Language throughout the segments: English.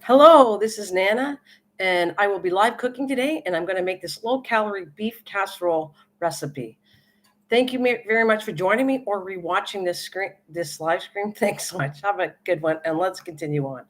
Hello, this is Nana, and I will be live cooking today, and I'm going to make this low-calorie beef casserole recipe. Thank you very much for joining me or rewatching this live stream. Thanks so much. Have a good one, and let's continue on.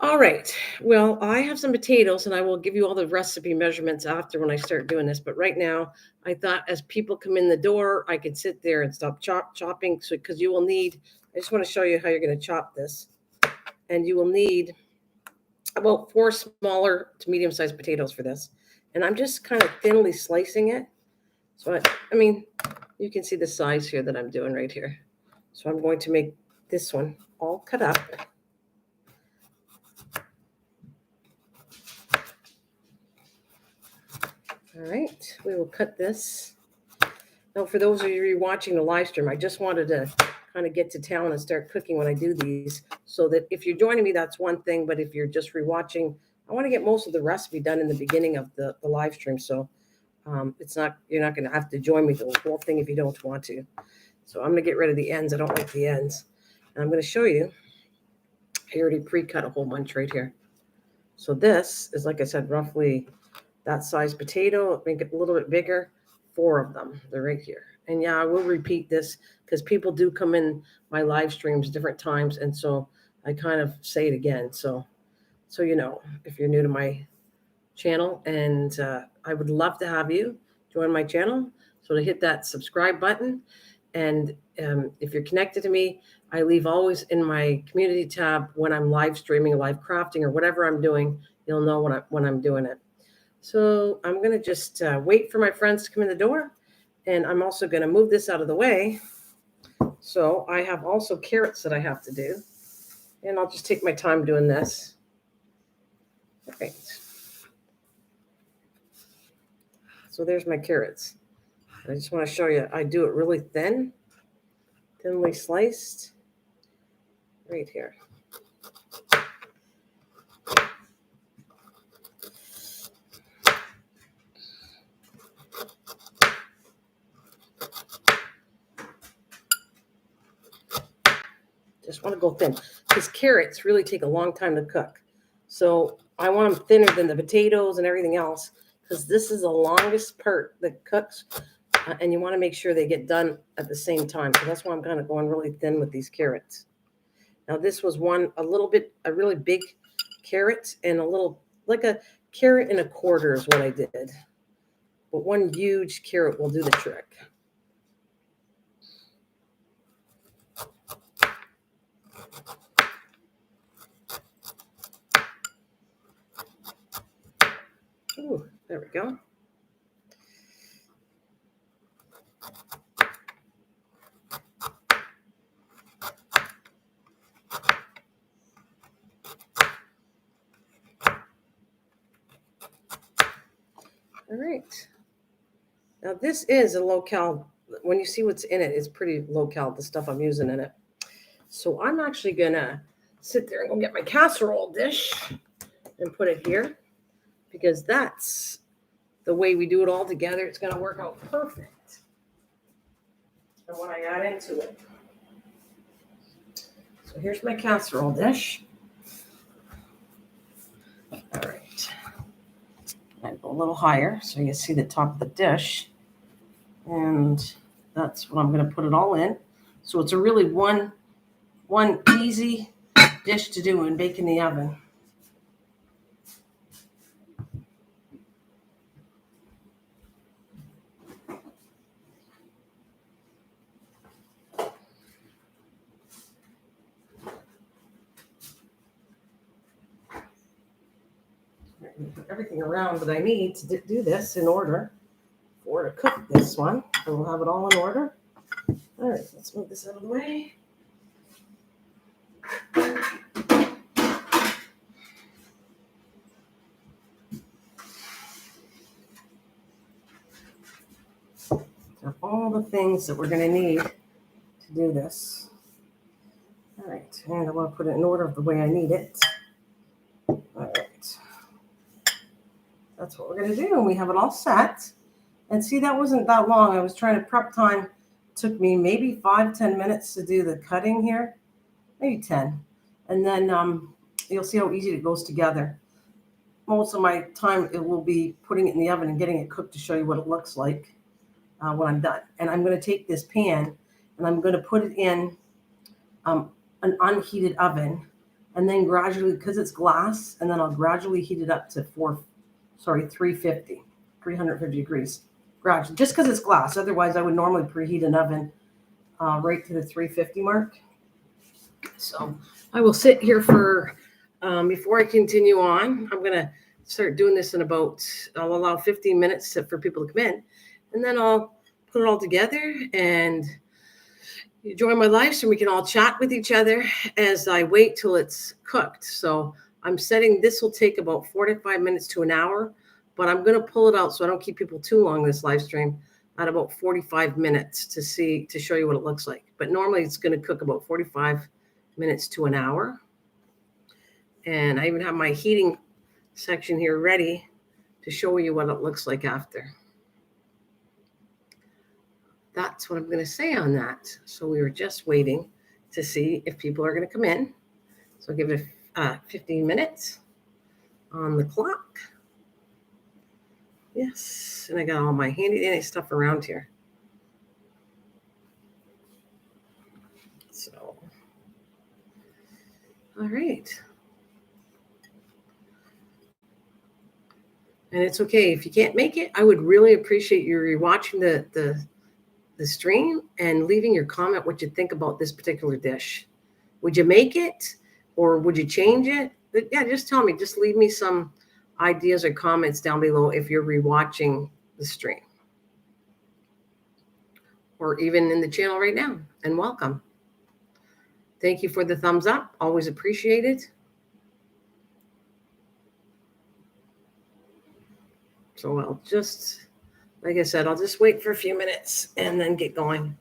All right. Well, I have some potatoes, and I will give you all the recipe measurements after when I start doing this. But right now, I thought as people come in the door, I could sit there and stop chopping. So, because you will need, I just want to show you how you're going to chop this. And you will need about 4 smaller to medium-sized potatoes for this. And I'm just kind of thinly slicing it. So, I mean, you can see the size here that I'm doing right here. So I'm going to make this one all cut up. All right, we will cut this. Now, for those of you watching the live stream, I just wanted to kind of get to town and start cooking when I do these, so that if you're joining me, that's one thing. But if you're just rewatching, I want to get most of the recipe done in the beginning of the live stream. So you're not going to have to join me the whole thing if you don't want to. So I'm going to get rid of the ends. I don't like the ends. And I'm going to show you. I already pre-cut a whole bunch right here. So this is, like I said, roughly that size potato. Make it a little bit bigger. 4 of them. They're right here. And yeah, I will repeat this because people do come in my live streams different times. And so I kind of say it again. So you know, if you're new to my channel, and I would love to have you join my channel. So to hit that subscribe button. And if you're connected to me, I leave always in my community tab when I'm live streaming, live crafting, or whatever I'm doing. You'll know when I'm doing it. So I'm going to just wait for my friends to come in the door. And I'm also going to move this out of the way. So I have also carrots that I have to do. And I'll just take my time doing this. All right. So there's my carrots. I just want to show you, I do it really thinly sliced, right here. Just want to go thin because carrots really take a long time to cook. So I want them thinner than the potatoes and everything else, because this is the longest part that cooks, and you want to make sure they get done at the same time. So that's why I'm kind of going really thin with these carrots. Now this was a really big carrot, and like a carrot and a quarter is what I did. But one huge carrot will do the trick. Ooh, there we go. All right. Now this is a low-cal. When you see what's in it, it's pretty low-cal, the stuff I'm using in it. So I'm actually going to sit there and go get my casserole dish and put it here, because that's the way we do it all together. It's going to work out perfect. And when I add into it. So here's my casserole dish. All right. I go a little higher so you see the top of the dish. And that's what I'm going to put it all in. So it's a really one easy dish to do and bake in the oven. Put everything around that I need to do this in order to cook this one. And we'll have it all in order. All right, let's move this out of the way. So all the things that we're going to need to do this. All right, and I want to put it in order of the way I need it. All right. That's what we're going to do, and we have it all set. And see, that wasn't that long. I was trying to prep time took me maybe 5-10 minutes to do the cutting here, maybe 10. And then you'll see how easy it goes together. Most of my time it will be putting it in the oven and getting it cooked to show you what it looks like when I'm done. And I'm going to take this pan and I'm going to put it in an unheated oven, and then gradually, because it's glass, and then I'll gradually heat it up to 350 degrees. Gradually, just because it's glass. Otherwise, I would normally preheat an oven right to the 350 mark. So I will sit here for, before I continue on, I'm going to start doing this in about, I'll allow 15 minutes for people to come in, and then I'll put it all together and you join my live stream. We can all chat with each other as I wait till it's cooked. So I'm setting, this will take about 45 minutes to an hour, but I'm going to pull it out so I don't keep people too long this live stream at about 45 minutes to show you what it looks like. But normally it's going to cook about 45 minutes to an hour. And I even have my heating section here ready to show you what it looks like after. That's what I'm going to say on that. So we were just waiting to see if people are going to come in. So I'll give it 15 minutes on the clock. Yes, and I got all my handy dandy stuff around here. So, all right. And it's okay if you can't make it. I would really appreciate you rewatching the stream and leaving your comment what you think about this particular dish. Would you make it or would you change it? But yeah, just tell me. Just leave me some ideas or comments down below if you're rewatching the stream or even in the channel right now. And welcome. Thank you for the thumbs up. Always appreciated. So I'll just, like I said, I'll just wait for a few minutes and then get going.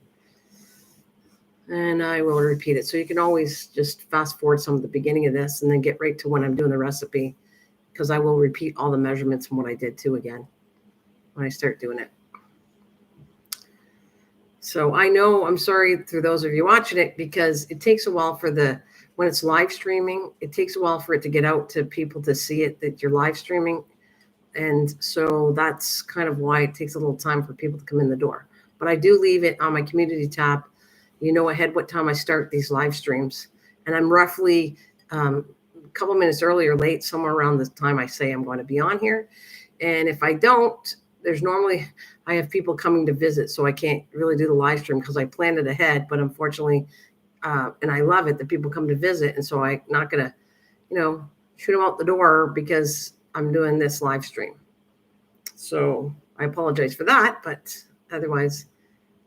And I will repeat it. So you can always just fast forward some of the beginning of this and then get right to when I'm doing the recipe, because I will repeat all the measurements from what I did too again when I start doing it. So I know, I'm sorry for those of you watching it, because it takes a while for when it's live streaming, it takes a while for it to get out to people to see it, that you're live streaming. And so that's kind of why it takes a little time for people to come in the door. But I do leave it on my community tab. You know ahead what time I start these live streams. And I'm roughly a couple minutes early or late, somewhere around the time I say I'm going to be on here. And if I don't, I have people coming to visit, so I can't really do the live stream because I planned it ahead. But unfortunately, and I love it that people come to visit. And so I'm not going to, shoot them out the door because I'm doing this live stream. So I apologize for that. But otherwise,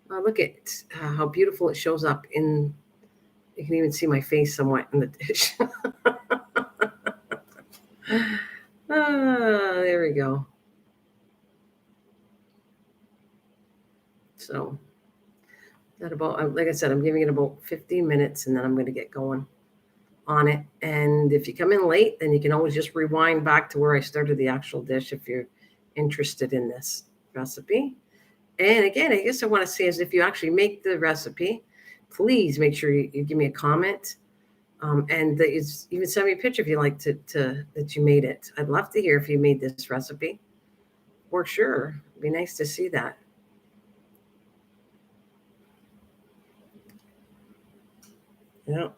look at how beautiful it shows up you can even see my face somewhat in the dish. There we go. So that about, like I said, I'm giving it about 15 minutes and then I'm going to get going on it. And if you come in late, then you can always just rewind back to where I started the actual dish if you're interested in this recipe. And again, I guess I want to say is if you actually make the recipe, please make sure you give me a comment. And that even send me a picture if you like that you made it. I'd love to hear if you made this recipe. For sure. It'd be nice to see that. Yeah.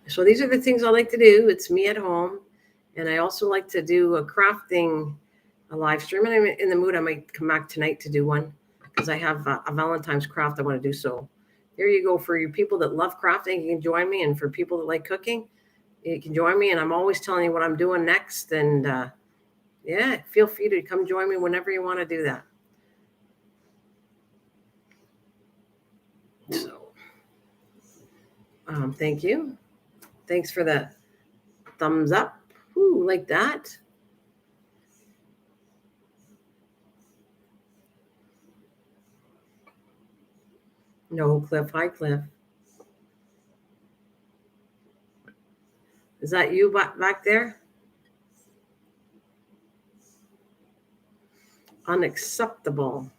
So these are the things I like to do. It's me at home. And I also like to do a live stream. And I'm in the mood. I might come back tonight to do one because I have a Valentine's craft I want to do. So there you go. For you people that love crafting, you can join me. And for people that like cooking, you can join me. And I'm always telling you what I'm doing next. And yeah, feel free to come join me whenever you want to do that. So thank you. Thanks for the thumbs up. Ooh, like that. No, Cliff. Hi, Cliff. Is that you back there? Unacceptable.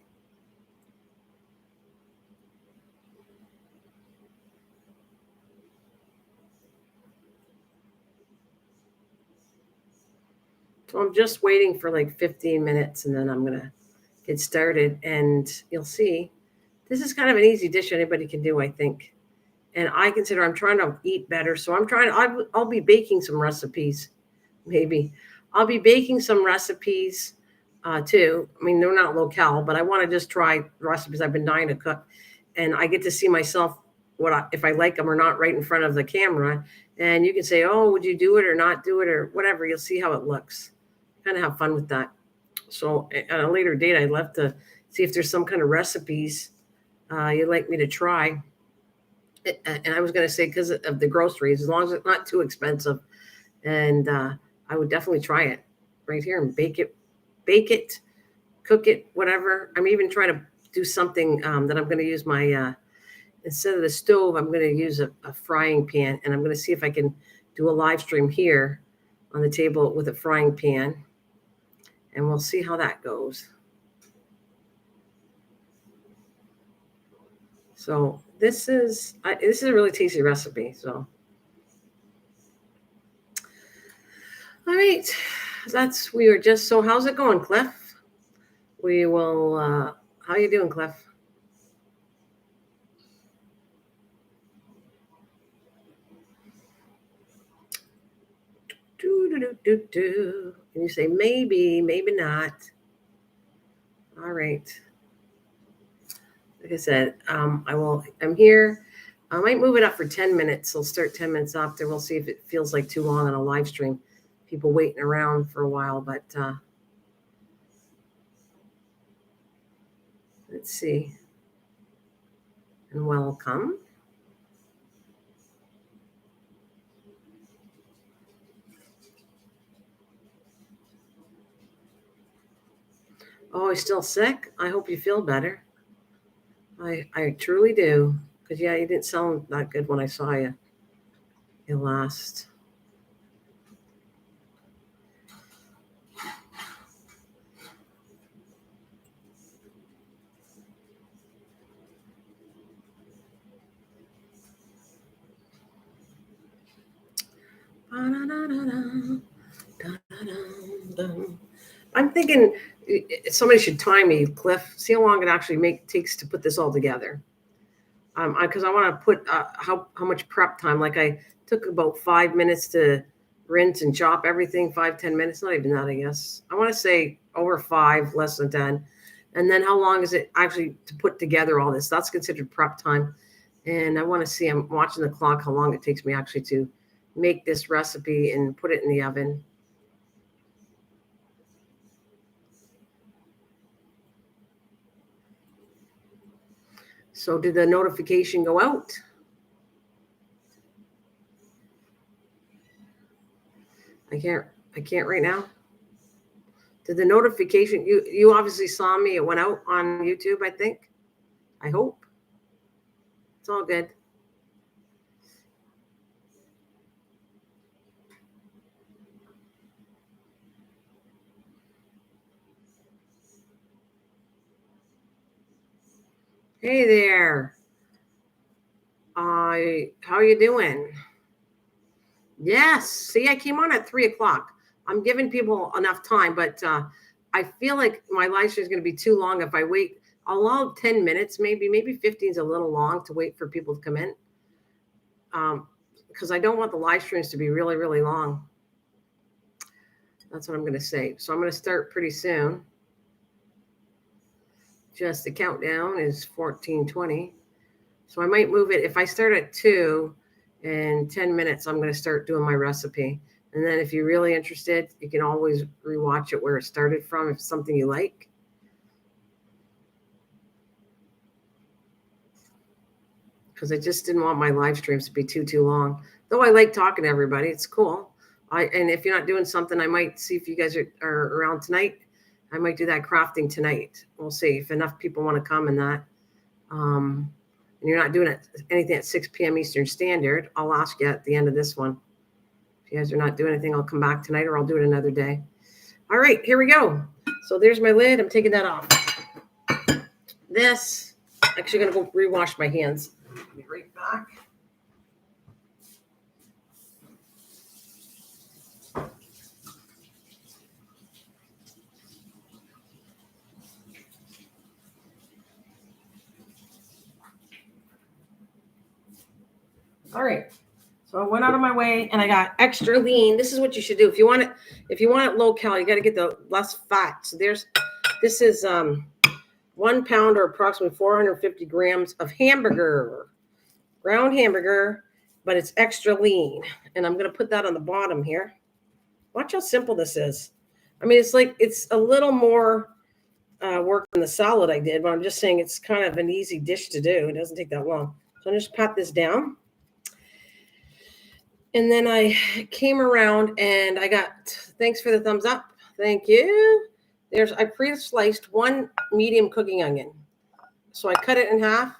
So I'm just waiting for like 15 minutes and then I'm going to get started. And you'll see, this is kind of an easy dish anybody can do, I think. And I consider I'm trying to eat better. So I'll be baking some recipes, maybe. I'll be baking some recipes too. I mean, they're not low-cal, but I want to just try recipes I've been dying to cook. And I get to see myself if I like them or not right in front of the camera. And you can say, oh, would you do it or not do it or whatever. You'll see how it looks. Kind of have fun with that. So at a later date, I'd love to see if there's some kind of recipes you'd like me to try. And I was going to say because of the groceries, as long as it's not too expensive. And I would definitely try it right here and bake it, cook it, whatever. I'm even trying to do something that I'm going to use my, instead of the stove, I'm going to use a frying pan. And I'm going to see if I can do a live stream here on the table with a frying pan. And we'll see how that goes. So this is a really tasty recipe. So, all right, we are just, so how's it going, Cliff? We will, how you doing, Cliff? And you say, maybe not. All right. Like I said, I'm here. I might move it up for 10 minutes. I'll start 10 minutes after. We'll see if it feels like too long on a live stream. People waiting around for a while, but let's see. And welcome. Oh, he's still sick? I hope you feel better. I truly do. Because, yeah, you didn't sound that good when I saw you last. I'm thinking somebody should time me, Cliff. See how long it actually takes to put this all together. Because I want to put how much prep time. Like I took about 5 minutes to rinse and chop everything. 5-10 minutes, not even that, I guess. I want to say over 5, less than 10. And then how long is it actually to put together all this? That's considered prep time. And I want to see. I'm watching the clock. How long it takes me actually to make this recipe and put it in the oven. So did the notification go out? I can't right now. Did the notification, you obviously saw me, it went out on YouTube, I think. I hope. It's all good. Hey there. How are you doing? Yes. See, I came on at 3 o'clock. I'm giving people enough time, but I feel like my live stream is going to be too long if I wait. I'll allow 10 minutes, maybe 15 is a little long to wait for people to come in. Because I don't want the live streams to be really, really long. That's what I'm going to say. So I'm going to start pretty soon. Just the countdown is 14:20. So I might move it. If I start at 2 in 10 minutes, I'm going to start doing my recipe. And then if you're really interested, you can always rewatch it where it started from if it's something you like. Because I just didn't want my live streams to be too long. Though I like talking to everybody. It's cool. And if you're not doing something, I might see if you guys are around tonight. I might do that crafting tonight. We'll see if enough people want to come and that. And you're not doing anything at 6 p.m. Eastern Standard, I'll ask you at the end of this one. If you guys are not doing anything, I'll come back tonight or I'll do it another day. All right, here we go. So there's my lid. I'm taking that off. This, actually going to go rewash my hands. I'll be right back. All right. So I went out of my way and I got extra lean. This is what you should do. If you want it low calorie, you got to get the less fat. So this is 1 pound or approximately 450 grams of ground hamburger, but it's extra lean. And I'm going to put that on the bottom here. Watch how simple this is. I mean, it's a little more work than the salad I did, but I'm just saying it's kind of an easy dish to do. It doesn't take that long. So I'm just pat this down. And then I came around and I got, thanks for the thumbs up. Thank you. I pre-sliced 1 medium cooking onion. So I cut it in half.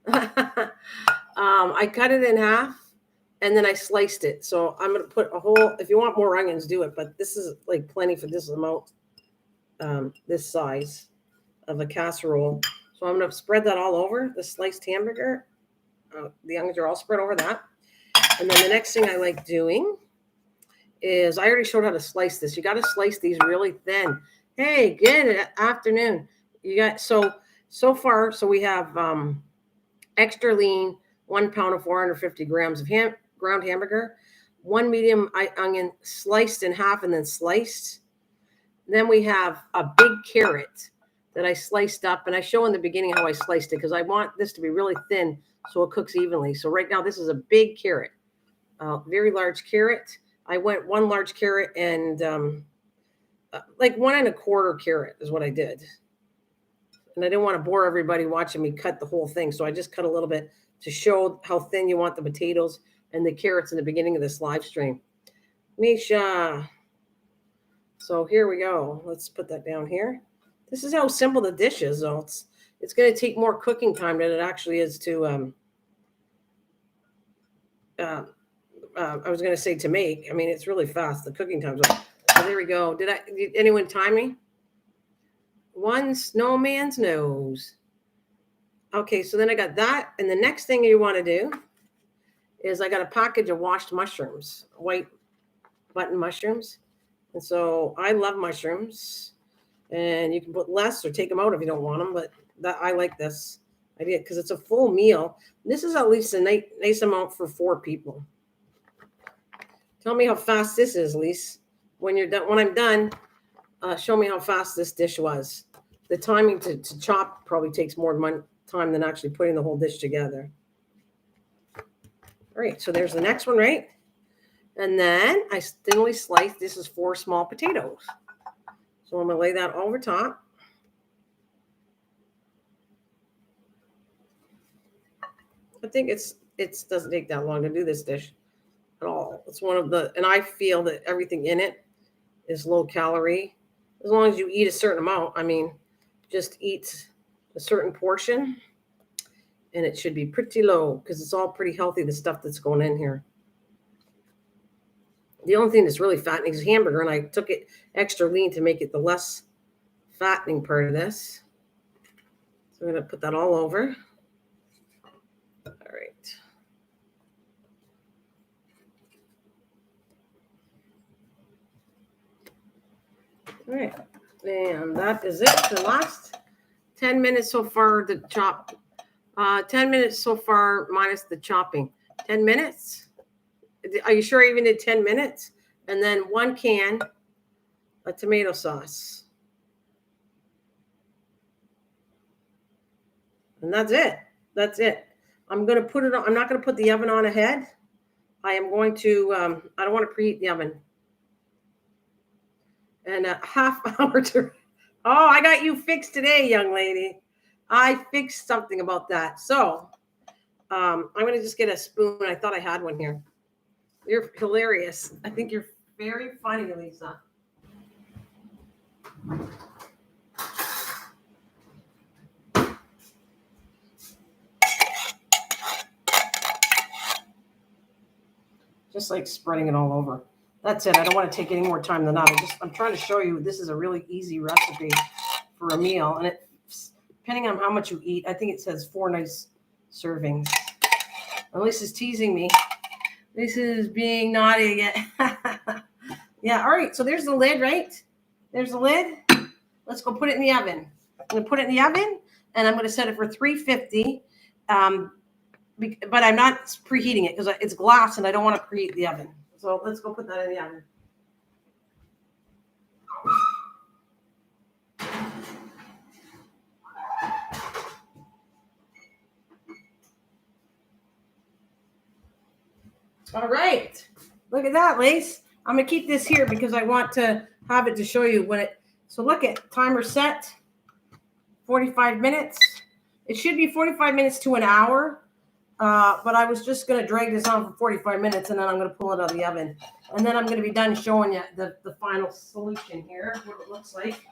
I cut it in half and then I sliced it. So I'm going to put if you want more onions, do it. But this is like plenty for this amount, this size of a casserole. So I'm going to spread that all over the sliced hamburger. The onions are all spread over that. And then the next thing I like doing is, I already showed how to slice this. You got to slice these really thin. Hey, good afternoon. You got, so far, we have extra lean, 1 pound of 450 grams of ground hamburger, 1 medium onion sliced in half and then sliced. Then we have a big carrot that I sliced up, and I show in the beginning how I sliced it because I want this to be really thin so it cooks evenly. So right now this is a big carrot, very large carrot. I went 1 large carrot and like 1 1/4 carrot is what I did. And I didn't want to bore everybody watching me cut the whole thing. So I just cut a little bit to show how thin you want the potatoes and the carrots in the beginning of this live stream. Misha. So here we go. Let's put that down here. This is how simple the dish is, though. It's going to take more cooking time than it actually is to, I was going to say to make. I mean, it's really fast. The cooking time's up. So there we go. Did anyone time me? No man's knows. Okay, so then I got that. And the next thing you want to do is I got a package of washed mushrooms, white button mushrooms. And so I love mushrooms. And you can put less or take them out if you don't want them. But I like this idea because it's a full meal. This is at least a nice amount for 4 people. Tell me how fast this is, Lise. When you're done, when I'm done, show me how fast this dish was. The timing to chop probably takes more time than actually putting the whole dish together. All right, so there's the next one, right? And then I thinly sliced, this is 4 small potatoes. So I'm going to lay that over top. I think it doesn't take that long to do this dish at all. It's and I feel that everything in it is low calorie. As long as you eat a certain amount, I mean, just eat a certain portion and it should be pretty low because it's all pretty healthy, the stuff that's going in here. The only thing that's really fattening is hamburger, and I took it extra lean to make it the less fattening part of this. So I'm going to put that all over. All right. All right. And that is it. The last 10 minutes so far, the chop. 10 minutes so far minus the chopping. 10 minutes? Are you sure I even did 10 minutes? And then 1 can of tomato sauce. And that's it. That's it. I'm going to put it on. I'm not going to put the oven on ahead. I am going to, I don't want to preheat the oven. And a half hour to, oh, I got you fixed today, young lady. I fixed something about that. So I'm going to just get a spoon. I thought I had one here. You're hilarious. I think you're very funny, Lisa. Just like spreading it all over. That's it. I don't want to take any more time than that. I'm trying to show you this is a really easy recipe for a meal. And it, depending on how much you eat, I think it says 4 nice servings. And Lisa's teasing me. This is being naughty again. Yeah, all right. So there's the lid, right? There's the lid. Let's go put it in the oven. I'm going to put it in the oven, and I'm going to set it for 350. But I'm not preheating it because it's glass, and I don't want to preheat the oven. So let's go put that in the oven. All right. Look at that, Lace. I'm going to keep this here because I want to have it to show you when it. So look at timer set, 45 minutes. It should be 45 minutes to an hour, but I was just going to drag this on for 45 minutes, and then I'm going to pull it out of the oven. And then I'm going to be done showing you the final solution here, what it looks like.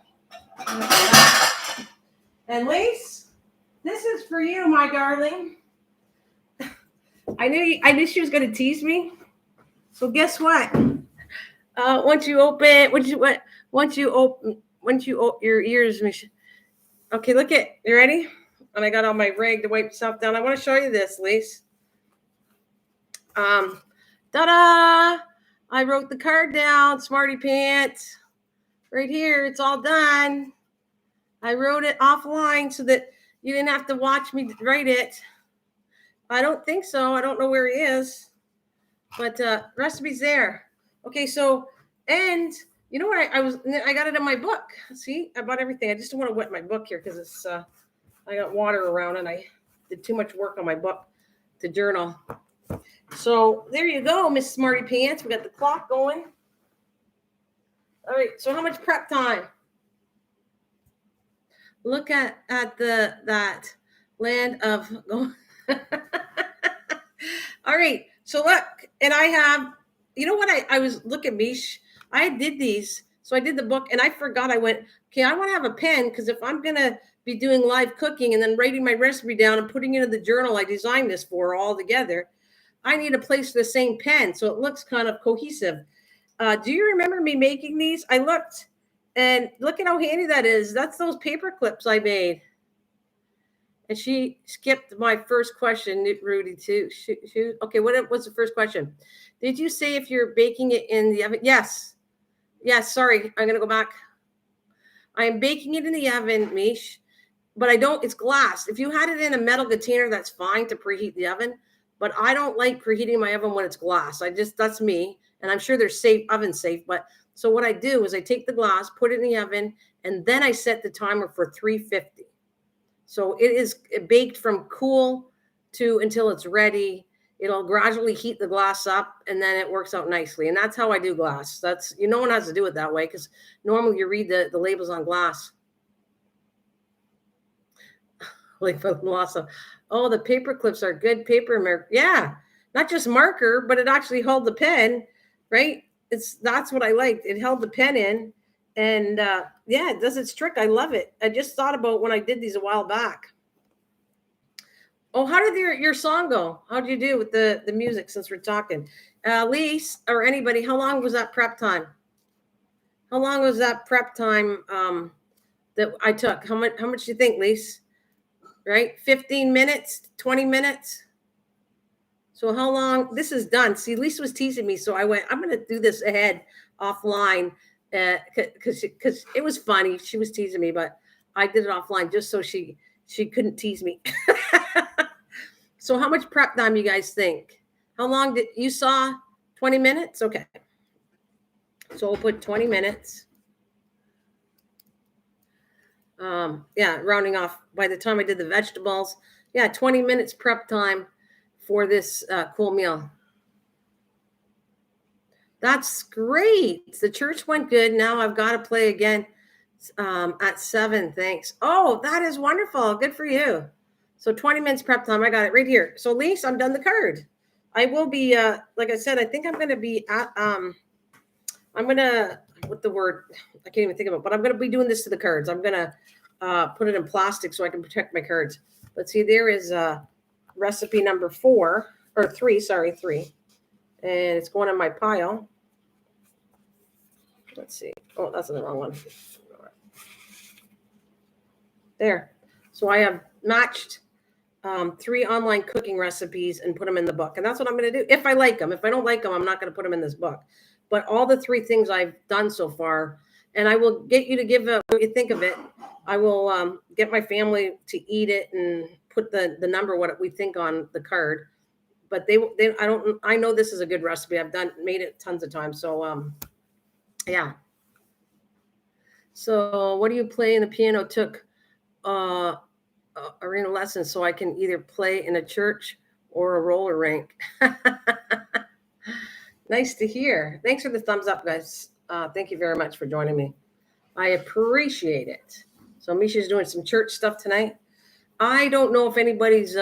And Lace, this is for you, my darling. I knew she was going to tease me. So guess what? Once you open your ears, okay, look it. You ready? And I got all my rag to wipe stuff down. I want to show you this, Lise. Ta-da! I wrote the card down, Smarty Pants. Right here, it's all done. I wrote it offline so that you didn't have to watch me write it. I don't think so. I don't know where he is. But recipe's there. Okay, so, and you know what? I got it in my book. See, I bought everything. I just don't want to wet my book here because it's I got water around and I did too much work on my book to journal. So there you go, Miss Smarty Pants. We got the clock going. All right. So how much prep time? Look at that land of. All right. So look, and I have, you know what? I was, look at me. I did these. So I did the book and I forgot. I went, okay, I want to have a pen because if I'm going to be doing live cooking and then writing my recipe down and putting it in the journal I designed this for all together, I need a place for the same pen. So it looks kind of cohesive. Do you remember me making these? I looked and look at how handy that is. That's those paper clips I made. And she skipped my first question, Rudy, too. Shoot. Okay, what's the first question? Did you say if you're baking it in the oven? Yes. Yes, sorry. I'm going to go back. I am baking it in the oven, Mish, but I don't, it's glass. If you had it in a metal container, that's fine to preheat the oven, but I don't like preheating my oven when it's glass. That's me. And I'm sure they're safe, oven safe. But so what I do is I take the glass, put it in the oven, and then I set the timer for 350. So it is baked from cool to until it's ready. It'll gradually heat the glass up and then it works out nicely. And that's how I do glass. That's, no one has to do it that way because normally you read the labels on glass. Like for Melissa. Oh, the paper clips are good paper marker. Yeah, not just marker, but it actually held the pen, right? That's what I liked. It held the pen in. And yeah, it does its trick. I love it. I just thought about when I did these a while back. Oh, how did your song go? How did you do with the music since we're talking? Lise or anybody, how long was that prep time? How long was that prep time that I took? How much do you think, Lise? Right? 15 minutes, 20 minutes? So how long? This is done. See, Lisa was teasing me, so I went, I'm going to do this ahead offline because it was funny. She was teasing me, but I did it offline just so she couldn't tease me. So how much prep time you guys think? How long did you saw 20 minutes? Okay. So we'll put 20 minutes. Yeah, rounding off by the time I did the vegetables. Yeah, 20 minutes prep time for this cool meal. That's great. The church went good. Now I've got to play again at 7. Thanks. Oh, that is wonderful. Good for you. So 20 minutes prep time. I got it right here. So Lise, I'm done the card. I will be, like I said, I think I'm going to be at, I'm going to, what the word, I can't even think of it, but I'm going to be doing this to the cards. I'm going to put it in plastic so I can protect my cards. But see, there is recipe number 3. And it's going in my pile. Let's see. Oh, that's the wrong one. There. So I have matched 3 online cooking recipes and put them in the book. And that's what I'm going to do. If I like them. If I don't like them, I'm not going to put them in this book. But all the 3 things I've done so far, and I will get you to give what you think of it. I will get my family to eat it and put the number, what we think on the card. But I know this is a good recipe. I've made it tons of times. So, yeah. So what do you play in the piano? Took arena lessons so I can either play in a church or a roller rink. Nice to hear. Thanks for the thumbs up, guys. Thank you very much for joining me. I appreciate it. So Misha's doing some church stuff tonight. I don't know if anybody's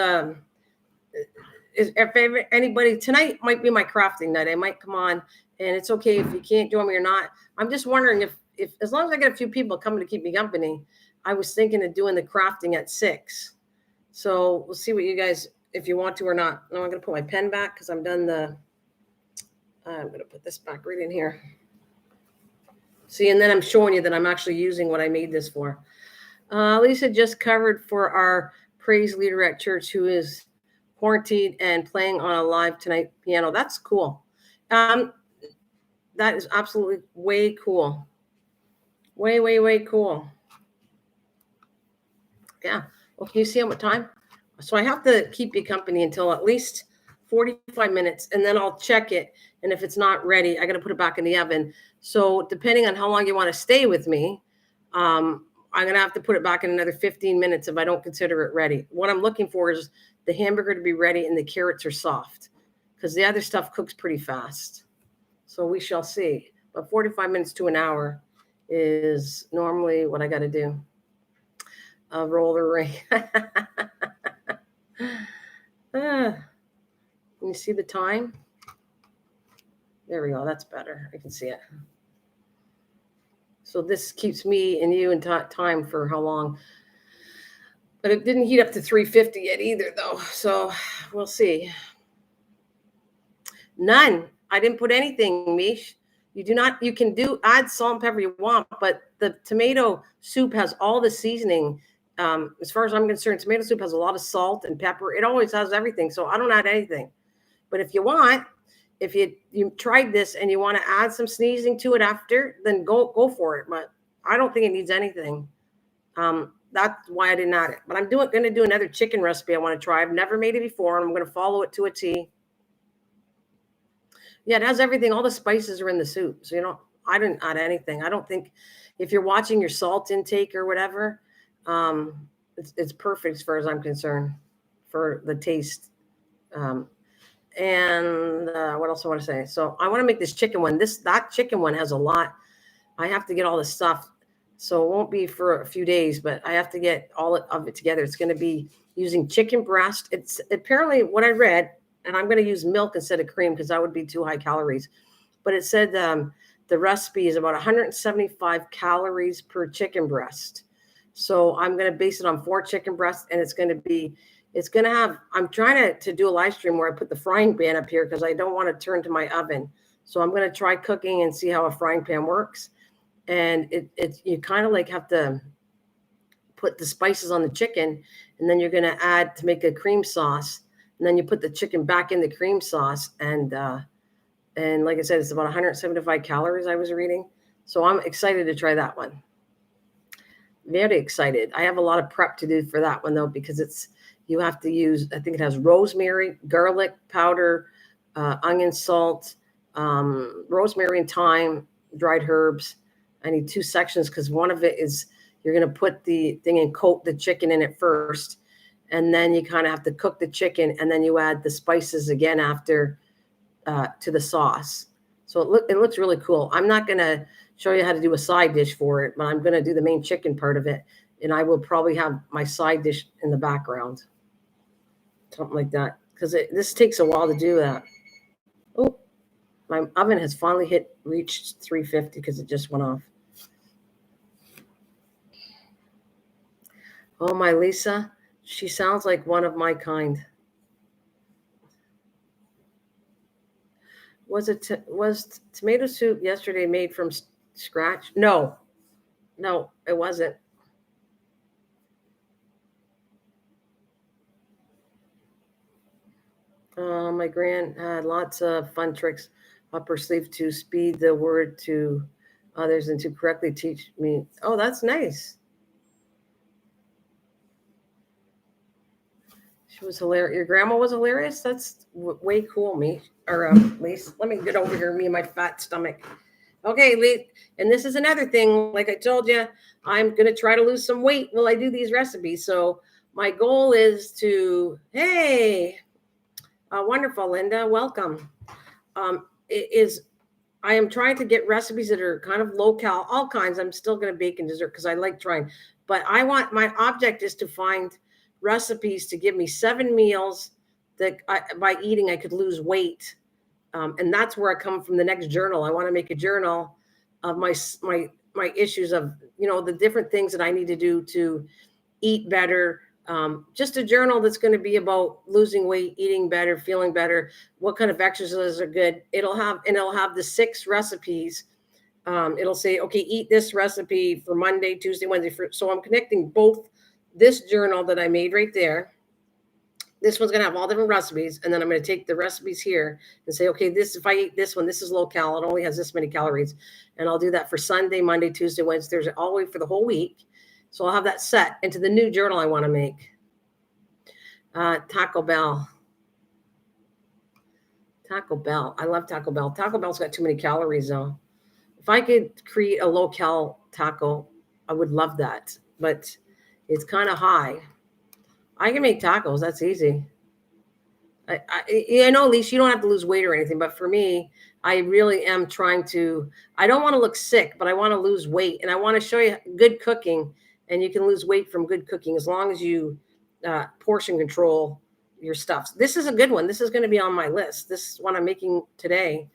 if anybody tonight might be my crafting night. I might come on, and it's okay if you can't join me or not. I'm just wondering if as long as I get a few people coming to keep me company, I was thinking of doing the crafting at 6. So we'll see what you guys, if you want to or not. No, I'm going to put my pen back because I'm done I'm going to put this back right in here. See, and then I'm showing you that I'm actually using what I made this for. Lisa just covered for our praise leader at church who is quarantined and playing on a live tonight piano. That's cool. That is absolutely way cool. Way, way, way cool. Yeah. Well, can you see what time? So I have to keep you company until at least 45 minutes, and then I'll check it. And if it's not ready, I got to put it back in the oven. So depending on how long you want to stay with me, I'm going to have to put it back in another 15 minutes if I don't consider it ready. What I'm looking for is the hamburger to be ready and the carrots are soft, because the other stuff cooks pretty fast. So we shall see. But 45 minutes to an hour is normally what I got to do. A roller rink. Can you see the time? There we go. That's better. I can see it. So this keeps me and you in time for how long? But it didn't heat up to 350 yet either, though. So we'll see. None. I didn't put anything, Mish. You can add salt and pepper you want, but the tomato soup has all the seasoning. As far as I'm concerned, tomato soup has a lot of salt and pepper. It always has everything. So I don't add anything. But if you want, if you tried this and you want to add some seasoning to it after, then go for it. But I don't think it needs anything. That's why I didn't add it. But I'm going to do another chicken recipe I want to try. I've never made it before, and I'm going to follow it to a T. Yeah, it has everything. All the spices are in the soup. So, I didn't add anything. I don't think if you're watching your salt intake or whatever, it's perfect as far as I'm concerned for the taste. And what else I want to say? So I want to make this chicken one. That chicken one has a lot. I have to get all the stuff. So it won't be for a few days, but I have to get all of it together. It's going to be using chicken breast. It's apparently what I read, and I'm going to use milk instead of cream because that would be too high calories. But it said the recipe is about 175 calories per chicken breast. So I'm going to base it on 4 chicken breasts, and it's going to have, I'm trying to do a live stream where I put the frying pan up here because I don't want to turn to my oven. So I'm going to try cooking and see how a frying pan works. And you kind of like have to put the spices on the chicken, and then you're going to add to make a cream sauce. And then you put the chicken back in the cream sauce. And like I said, it's about 175 calories I was reading. So I'm excited to try that one. Very excited. I have a lot of prep to do for that one, though, because you have to use, I think it has rosemary, garlic powder, onion, salt, rosemary and thyme, dried herbs. I need 2 sections because one of it is you're going to put the thing and coat the chicken in it first. And then you kind of have to cook the chicken, and then you add the spices again after to the sauce. So it looks really cool. I'm not going to show you how to do a side dish for it, but I'm going to do the main chicken part of it. And I will probably have my side dish in the background. Something like that. Because this takes a while to do that. Oh, my oven has finally reached 350 because it just went off. Oh, my Lisa. She sounds like one of my kind. Was tomato soup yesterday made from Scratch? No, it wasn't. My grand had lots of fun tricks up her sleeve to speed the word to others and to correctly teach me. Oh, that's nice. She was hilarious. Your grandma was hilarious. That's way cool, me. Or Lise, let me get over here, me and my fat stomach. Okay, Lise, and this is another thing. Like I told you, I'm gonna try to lose some weight while I do these recipes. So my goal is to, hey, wonderful, Linda, welcome. I am trying to get recipes that are kind of low cal, all kinds. I'm still going to bake and dessert because I like trying. But my object is to find recipes to give me 7 meals that by eating I could lose weight. And that's where I come from the next journal. I want to make a journal of my issues of, the different things that I need to do to eat better. Just a journal that's going to be about losing weight, eating better, feeling better, what kind of exercises are good. It'll have the 6 recipes. It'll say, okay, eat this recipe for Monday, Tuesday, Wednesday. So I'm connecting both this journal that I made right there. This one's going to have all different recipes. And then I'm going to take the recipes here and say, okay, if I eat this one, this is low cal. It only has this many calories. And I'll do that for Sunday, Monday, Tuesday, Wednesday, Thursday, all the way for the whole week. So I'll have that set into the new journal I want to make. Taco Bell. Taco Bell. I love Taco Bell. Taco Bell's got too many calories, though. If I could create a low-cal taco, I would love that. But it's kind of high. I can make tacos. That's easy. I know, Lisa, you don't have to lose weight or anything. But for me, I really am trying to. I don't want to look sick, but I want to lose weight. And I want to show you good cooking. And you can lose weight from good cooking as long as you portion control your stuff. This is a good one. This is going to be on my list. This one I'm making today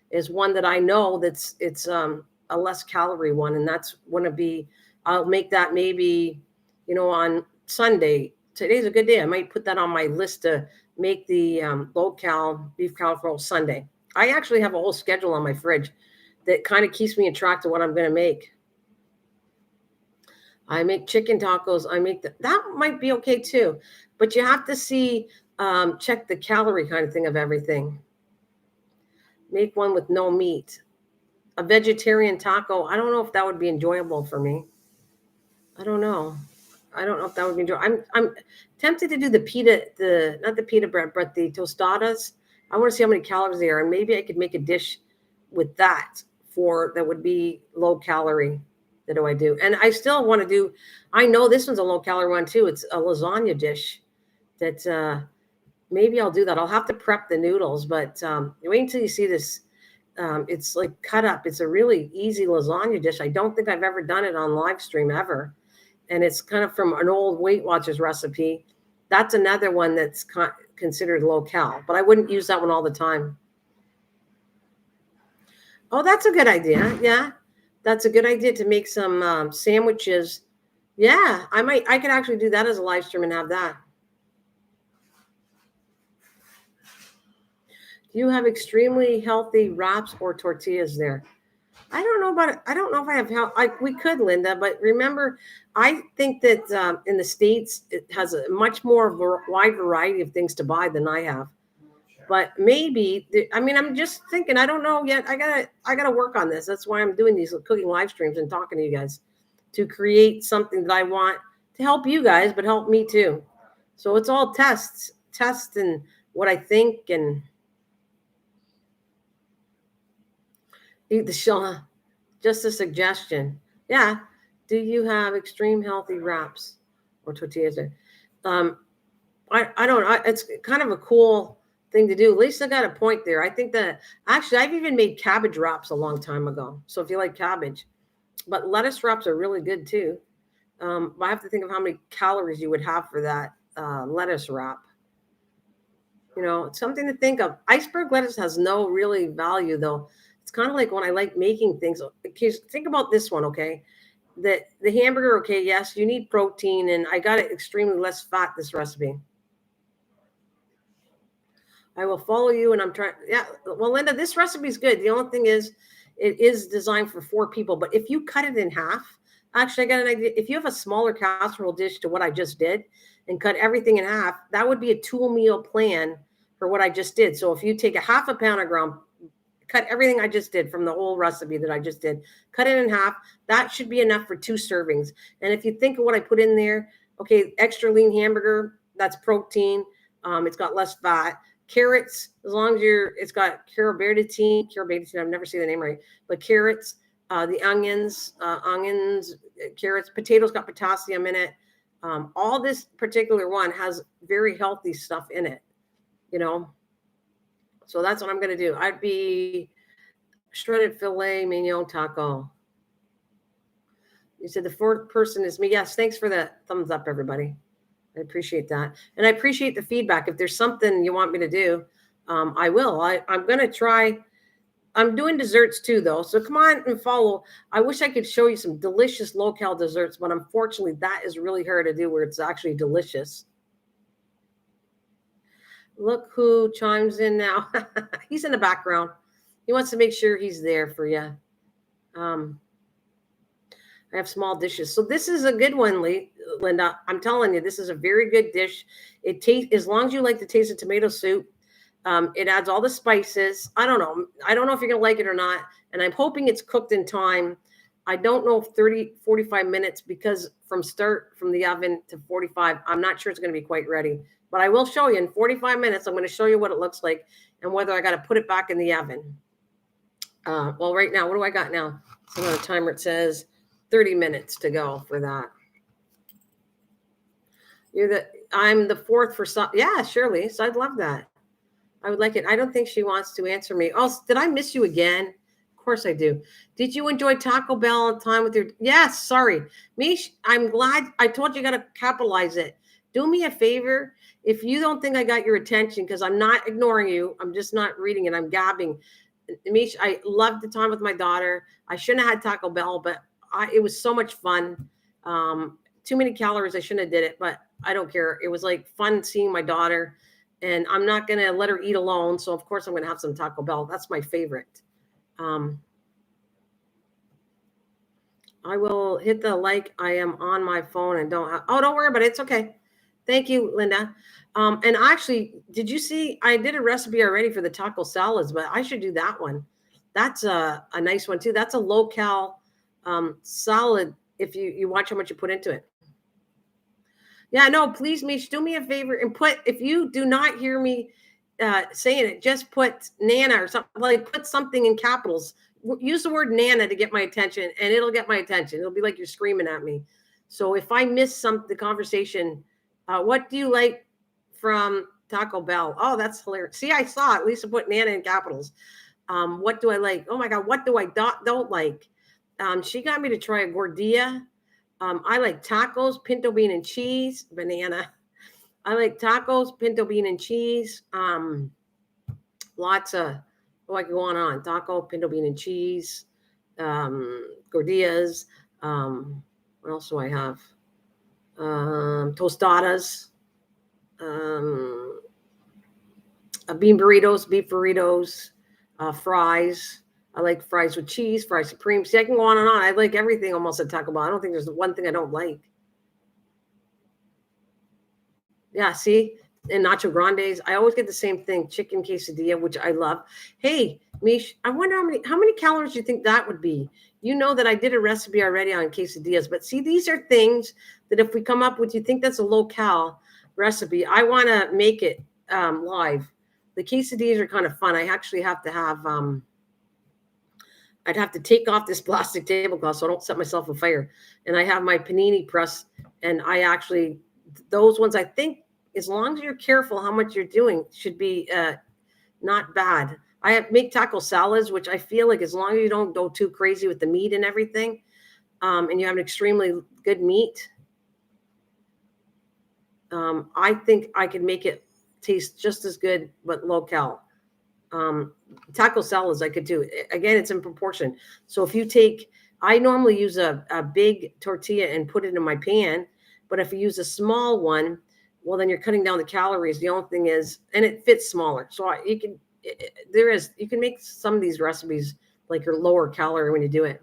is one that I know it's a less calorie one, and that's going to be. I'll make that maybe, on Sunday. Today's a good day. I might put that on my list to make the low cal beef casserole Sunday. I actually have a whole schedule on my fridge that kind of keeps me on track to what I'm going to make. I make chicken tacos. I make that might be okay too, but you have to check the calorie kind of thing of everything. Make one with no meat. A vegetarian taco. I don't know if that would be enjoyable for me. I don't know if that would be enjoyable. I'm tempted to do not the pita bread, but the tostadas. I want to see how many calories they are, and maybe I could make a dish with that that would be low calorie. That do I do? And I still want to do, I know this one's a low calorie one too. It's a lasagna dish that maybe I'll do that. I'll have to prep the noodles, but wait until you see this. It's like cut up. It's a really easy lasagna dish. I don't think I've ever done it on live stream ever. And it's kind of from an old Weight Watchers recipe. That's another one that's considered low cal, but I wouldn't use that one all the time. Oh, that's a good idea. Yeah. That's a good idea to make some sandwiches. Yeah, I could actually do that as a live stream and have that. Do you have extremely healthy wraps or tortillas there? I don't know about it. I don't know if I have we could, Linda, but remember, I think that in the States, it has a much more wide variety of things to buy than I have. But maybe, I'm just thinking, I don't know yet. I gotta work on this. That's why I'm doing these cooking live streams and talking to you guys to create something that I want to help you guys, but help me too. So it's all tests and what I think and eat the shell. Just a suggestion. Yeah. Do you have extreme healthy wraps or tortillas? I don't know. It's kind of a cool thing to do. Lisa got a point there. I think that actually I've even made cabbage wraps a long time ago. So if you like cabbage, but lettuce wraps are really good too. I have to think of how many calories you would have for that lettuce wrap. It's something to think of. Iceberg lettuce has no really value though. It's kind of like when I like making things. Think about this one, okay? The hamburger, okay, yes, you need protein, and I got it extremely less fat, this recipe. I will follow you, and I'm trying. Yeah, well, Linda, this recipe is good. The only thing is it is designed for 4 people. But if you cut it in half, actually, I got an idea. If you have a smaller casserole dish to what I just did and cut everything in half, that would be a 2-meal plan for what I just did. So if you take a half a pound of ground, cut everything I just did from the whole recipe that I just did, cut it in half, that should be enough for 2 servings. And if you think of what I put in there, okay, extra lean hamburger, that's protein. It's got less fat. Carrots, as long as it's got carotene, I've never seen the name right, but carrots, the onions, carrots, potatoes got potassium in it. All this particular one has very healthy stuff in it, So that's what I'm going to do. I'd be shredded filet mignon taco. You said the 4th person is me. Yes, thanks for the thumbs up, everybody. I appreciate that. And I appreciate the feedback. If there's something you want me to do, I will. I'm going to try. I'm doing desserts too, though. So come on and follow. I wish I could show you some delicious low-cal desserts, but unfortunately, that is really hard to do where it's actually delicious. Look who chimes in now. He's in the background. He wants to make sure he's there for you. I have small dishes. So this is a good one, Linda. I'm telling you, this is a very good dish. It tastes, as long as you like the taste of tomato soup, it adds all the spices. I don't know if you're going to like it or not. And I'm hoping it's cooked in time. I don't know if 45 minutes, because from the oven to 45, I'm not sure it's going to be quite ready. But I will show you in 45 minutes. I'm going to show you what it looks like and whether I got to put it back in the oven. Well, right now, what do I got now? So on the timer, it says 30 minutes to go for that. I'm the 4th for some. Yeah, Shirley. So I'd love that. I would like it. I don't think she wants to answer me. Oh, did I miss you again? Of course I do. Did you enjoy Taco Bell on time with your? Yes. Sorry, Mish. I'm glad. I told you got to capitalize it. Do me a favor. If you don't think I got your attention, because I'm not ignoring you, I'm just not reading it. I'm gabbing. Mish, I loved the time with my daughter. I shouldn't have had Taco Bell, but it was so much fun. Too many calories. I shouldn't have did it, but I don't care. It was like fun seeing my daughter, and I'm not going to let her eat alone. So of course I'm going to have some Taco Bell. That's my favorite. I will hit the like. I am on my phone and don't worry about it. It's okay. Thank you, Linda. And actually, did you see, I did a recipe already for the taco salads, but I should do that one. That's a nice one too. That's a low-cal salad if you watch how much you put into it. Yeah, no, please, Mish, do me a favor and if you do not hear me saying it, just put Nana or something, like put something in capitals. Use the word Nana to get my attention, and it'll get my attention. It'll be like you're screaming at me. So if I miss the conversation, what do you like from Taco Bell? Oh, that's hilarious. See, I saw it. Lisa put Nana in capitals. What do I like? Oh my God, what do I don't like? She got me to try a gordita. I like tacos, pinto bean and cheese, banana. I like tacos, pinto bean and cheese. Lots of, I can go on. Taco, pinto bean and cheese, gordillas. What else do I have? Tostadas, beef burritos, fries. I like fries with cheese, fries supreme. See, I can go on and on. I like everything almost at Taco Bell. I don't think there's one thing I don't like. Yeah, see? And nacho grandes. I always get the same thing, chicken quesadilla, which I love. Hey, Mish, I wonder how many calories do you think that would be? You know that I did a recipe already on quesadillas, but see, these are things that if we come up with, you think that's a low-cal recipe, I want to make it live. The quesadillas are kind of fun. I actually have to have, I'd have to take off this plastic tablecloth so I don't set myself on fire. And I have my panini press, and I actually, those ones, I think, as long as you're careful how much you're doing, should be not bad. I make taco salads, which I feel like as long as you don't go too crazy with the meat and everything, and you have an extremely good meat, I think I can make it taste just as good, but low-cal. Taco salads I could do. Again, it's in proportion. So if you take, I normally use a big tortilla and put it in my pan, but if you use a small one, well, then you're cutting down the calories. The only thing is, and it fits smaller. So you can make some of these recipes like your lower calorie when you do it.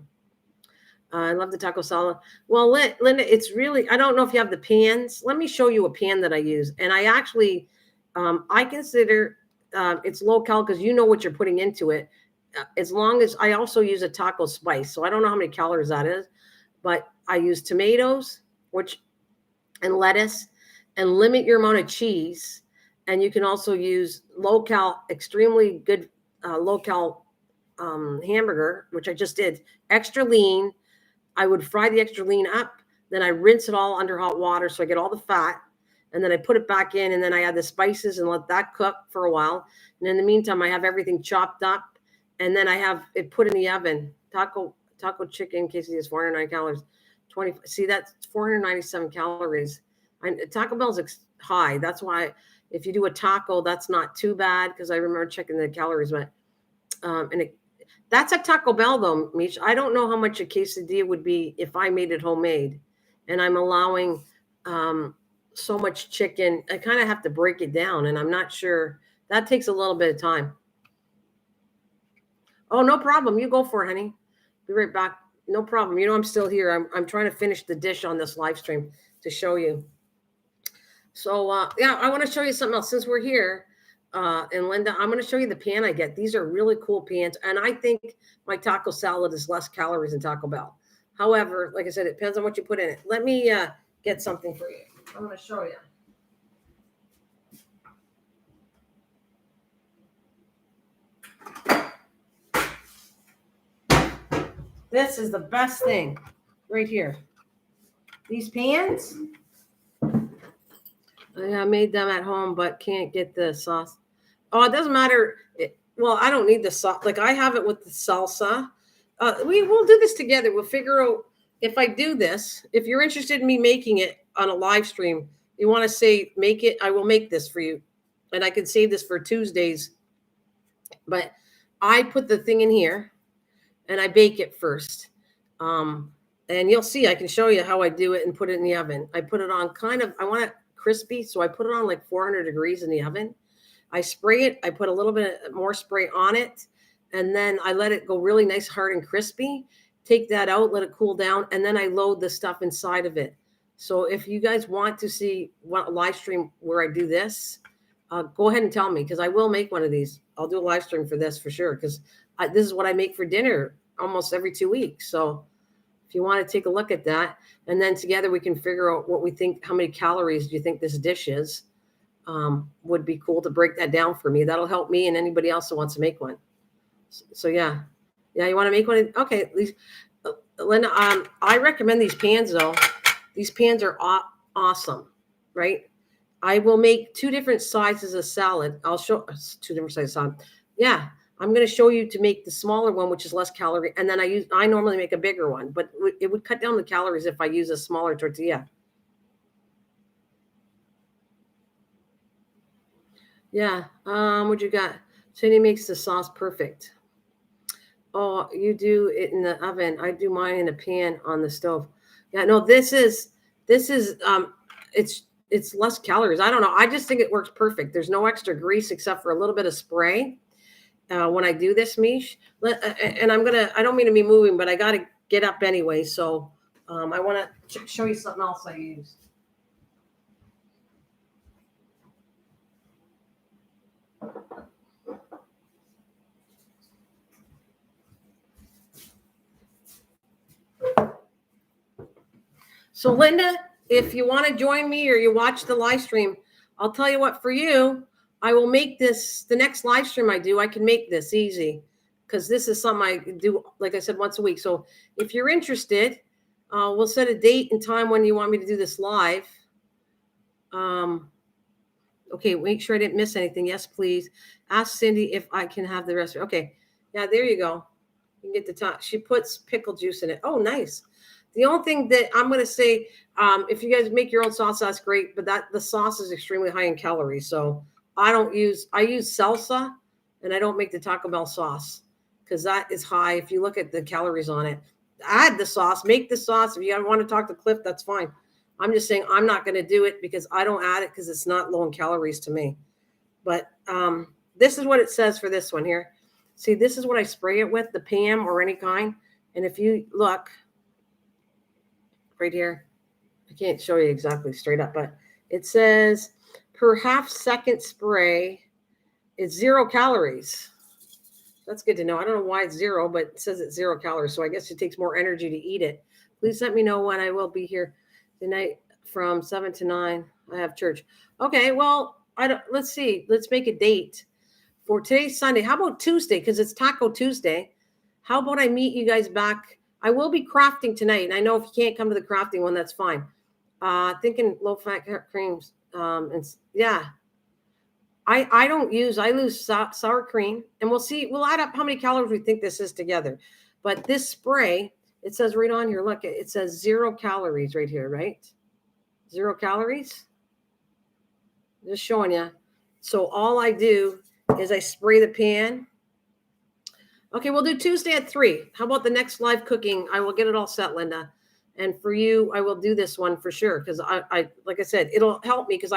I love the taco salad. Well, Linda, it's really, I don't know if you have the pans. Let me show you a pan that I use. And I actually, I consider it's low cal because you know what you're putting into it. As long as I also use a taco spice. So I don't know how many calories that is, but I use tomatoes, and lettuce, and limit your amount of cheese. And you can also use low cal, extremely good low cal hamburger, which I just did, extra lean. I would fry the extra lean up, then I rinse it all under hot water so I get all the fat, and then I put it back in, and then I add the spices and let that cook for a while. And in the meantime, I have everything chopped up, and then I have it put in the oven. Taco chicken quesadilla is 409 calories. See, that's 497 calories. Taco Bell's high. That's why if you do a taco, that's not too bad because I remember checking the calories, but that's at Taco Bell, though, Mish. I don't know how much a quesadilla would be if I made it homemade. And I'm allowing so much chicken. I kind of have to break it down, and I'm not sure. That takes a little bit of time. Oh, no problem. You go for it, honey. Be right back. No problem. You know I'm still here. I'm trying to finish the dish on this live stream to show you. So, yeah, I want to show you something else. Since we're here, and Linda, I'm going to show you the pan I get. These are really cool pans. And I think my taco salad is less calories than Taco Bell. However, like I said, it depends on what you put in it. Let me get something for you. I'm going to show you. This is the best thing right here. These pans, I made them at home, but can't get the sauce. Oh, it doesn't matter. Well, I don't need the sauce. Like I have it with the salsa. We'll do this together. We'll figure out if I do this. If you're interested in me making it on a live stream, you want to say make it. I will make this for you, and I can save this for Tuesdays. But I put the thing in here, and I bake it first. And you'll see. I can show you how I do it and put it in the oven. I put it on I want it crispy, so I put it on like 400 degrees in the oven. I spray it. I put a little bit more spray on it, and then I let it go really nice, hard, and crispy. Take that out, let it cool down, and then I load the stuff inside of it. So if you guys want to see a live stream where I do this, go ahead and tell me because I will make one of these. I'll do a live stream for this for sure because this is what I make for dinner almost every 2 weeks. So if you want to take a look at that, and then together we can figure out what we think, how many calories do you think this dish is. Would be cool to break that down for me. That'll help me and anybody else who wants to make one. So yeah, you want to make one? Okay, Linda, I recommend these pans though. These pans are awesome, right? I will make 2 different sizes of salad. I'll show 2 different sizes of salad. Yeah, I'm going to show you to make the smaller one, which is less calorie, and then I normally make a bigger one, but it would cut down the calories if I use a smaller tortilla. Yeah. What you got? Cindy makes the sauce perfect. Oh, you do it in the oven. I do mine in a pan on the stove. Yeah, no, this is it's less calories. I don't know. I just think it works perfect. There's no extra grease except for a little bit of spray. When I do this, Mish, and I don't mean to be moving, but I got to get up anyway. So I want to show you something else I use. So Linda, if you want to join me or you watch the live stream, I'll tell you what, for you, I will make this, the next live stream I do, I can make this easy because this is something I do, like I said, once a week. So if you're interested, we'll set a date and time when you want me to do this live. Okay, make sure I didn't miss anything. Yes, please. Ask Cindy if I can have the rest. Okay. Yeah, there you go. You can get the top. She puts pickle juice in it. Oh, nice. The only thing that I'm going to say, if you guys make your own sauce, that's great. But the sauce is extremely high in calories. So I use salsa, and I don't make the Taco Bell sauce because that is high. If you look at the calories on it, add the sauce, make the sauce. If you want to talk to Cliff, that's fine. I'm just saying I'm not going to do it because I don't add it because it's not low in calories to me. But this is what it says for this one here. See, this is what I spray it with, the Pam or any kind. And if you look right here, I can't show you exactly straight up, but it says per half second spray, it's 0 calories. That's good to know. I don't know why it's 0, but it says it's 0 calories. So I guess it takes more energy to eat it. Please let me know when I will be here tonight from 7 to 9. I have church. Okay, well, let's see. Let's make a date for today's Sunday. How about Tuesday? Because it's Taco Tuesday. How about I meet you guys back? I will be crafting tonight. And I know if you can't come to the crafting one, that's fine. Thinking low-fat creams. And yeah. I lose sour cream, and we'll add up how many calories we think this is together. But this spray, it says right on here, look, it says 0 calories right here, right? 0 calories. Just showing you. So all I do is I spray the pan. Okay, we'll do Tuesday at 3. How about the next live cooking? I will get it all set, Linda. And for you, I will do this one for sure. Because I like I said, it'll help me because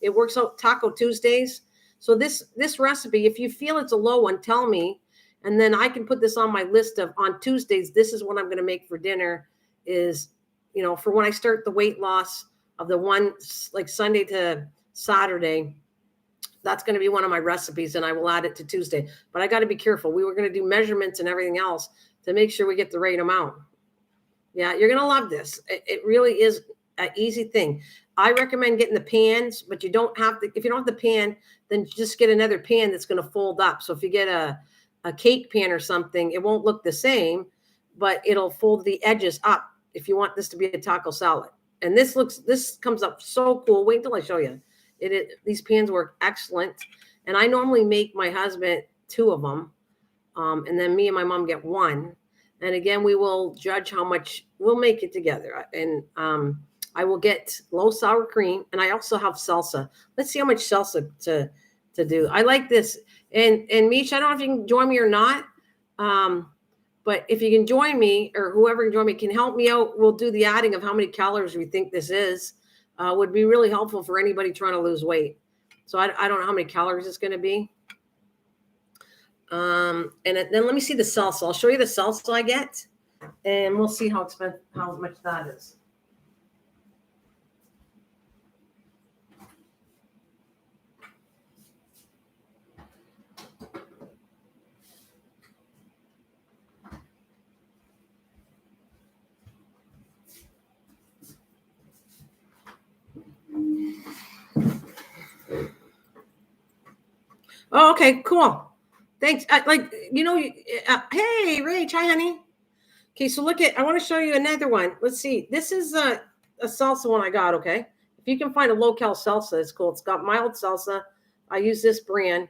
it works out Taco Tuesdays. So this recipe, if you feel it's a low one, tell me. And then I can put this on my list of on Tuesdays, this is what I'm going to make for dinner is, for when I start the weight loss of the one like Sunday to Saturday, that's going to be one of my recipes and I will add it to Tuesday. But I got to be careful. We were going to do measurements and everything else to make sure we get the right amount. Yeah, you're going to love this. It really is an easy thing. I recommend getting the pans, but you don't have to. If you don't have the pan, then just get another pan that's going to fold up. So if you get a cake pan or something, it won't look the same, but it'll fold the edges up if you want this to be a taco salad. And this comes up so cool. Wait until I show you. These pans work excellent. And I normally make my husband 2 of them. And then me and my mom get 1. And again, we will judge how much we'll make it together. And I will get low sour cream, and I also have salsa. Let's see how much salsa to do. I like this. And Mish, I don't know if you can join me or not, but if you can join me or whoever can join me can help me out. We'll do the adding of how many calories we think this is. Would be really helpful for anybody trying to lose weight. So I don't know how many calories it's going to be. And then let me see the salsa. I'll show you the salsa I get, and we'll see how much that is. Oh, okay, cool. Thanks. Hey, Rach, hi, honey. Okay, so I want to show you another one. Let's see. This is a salsa one I got, okay? If you can find a low-cal salsa, it's cool. It's got mild salsa. I use this brand.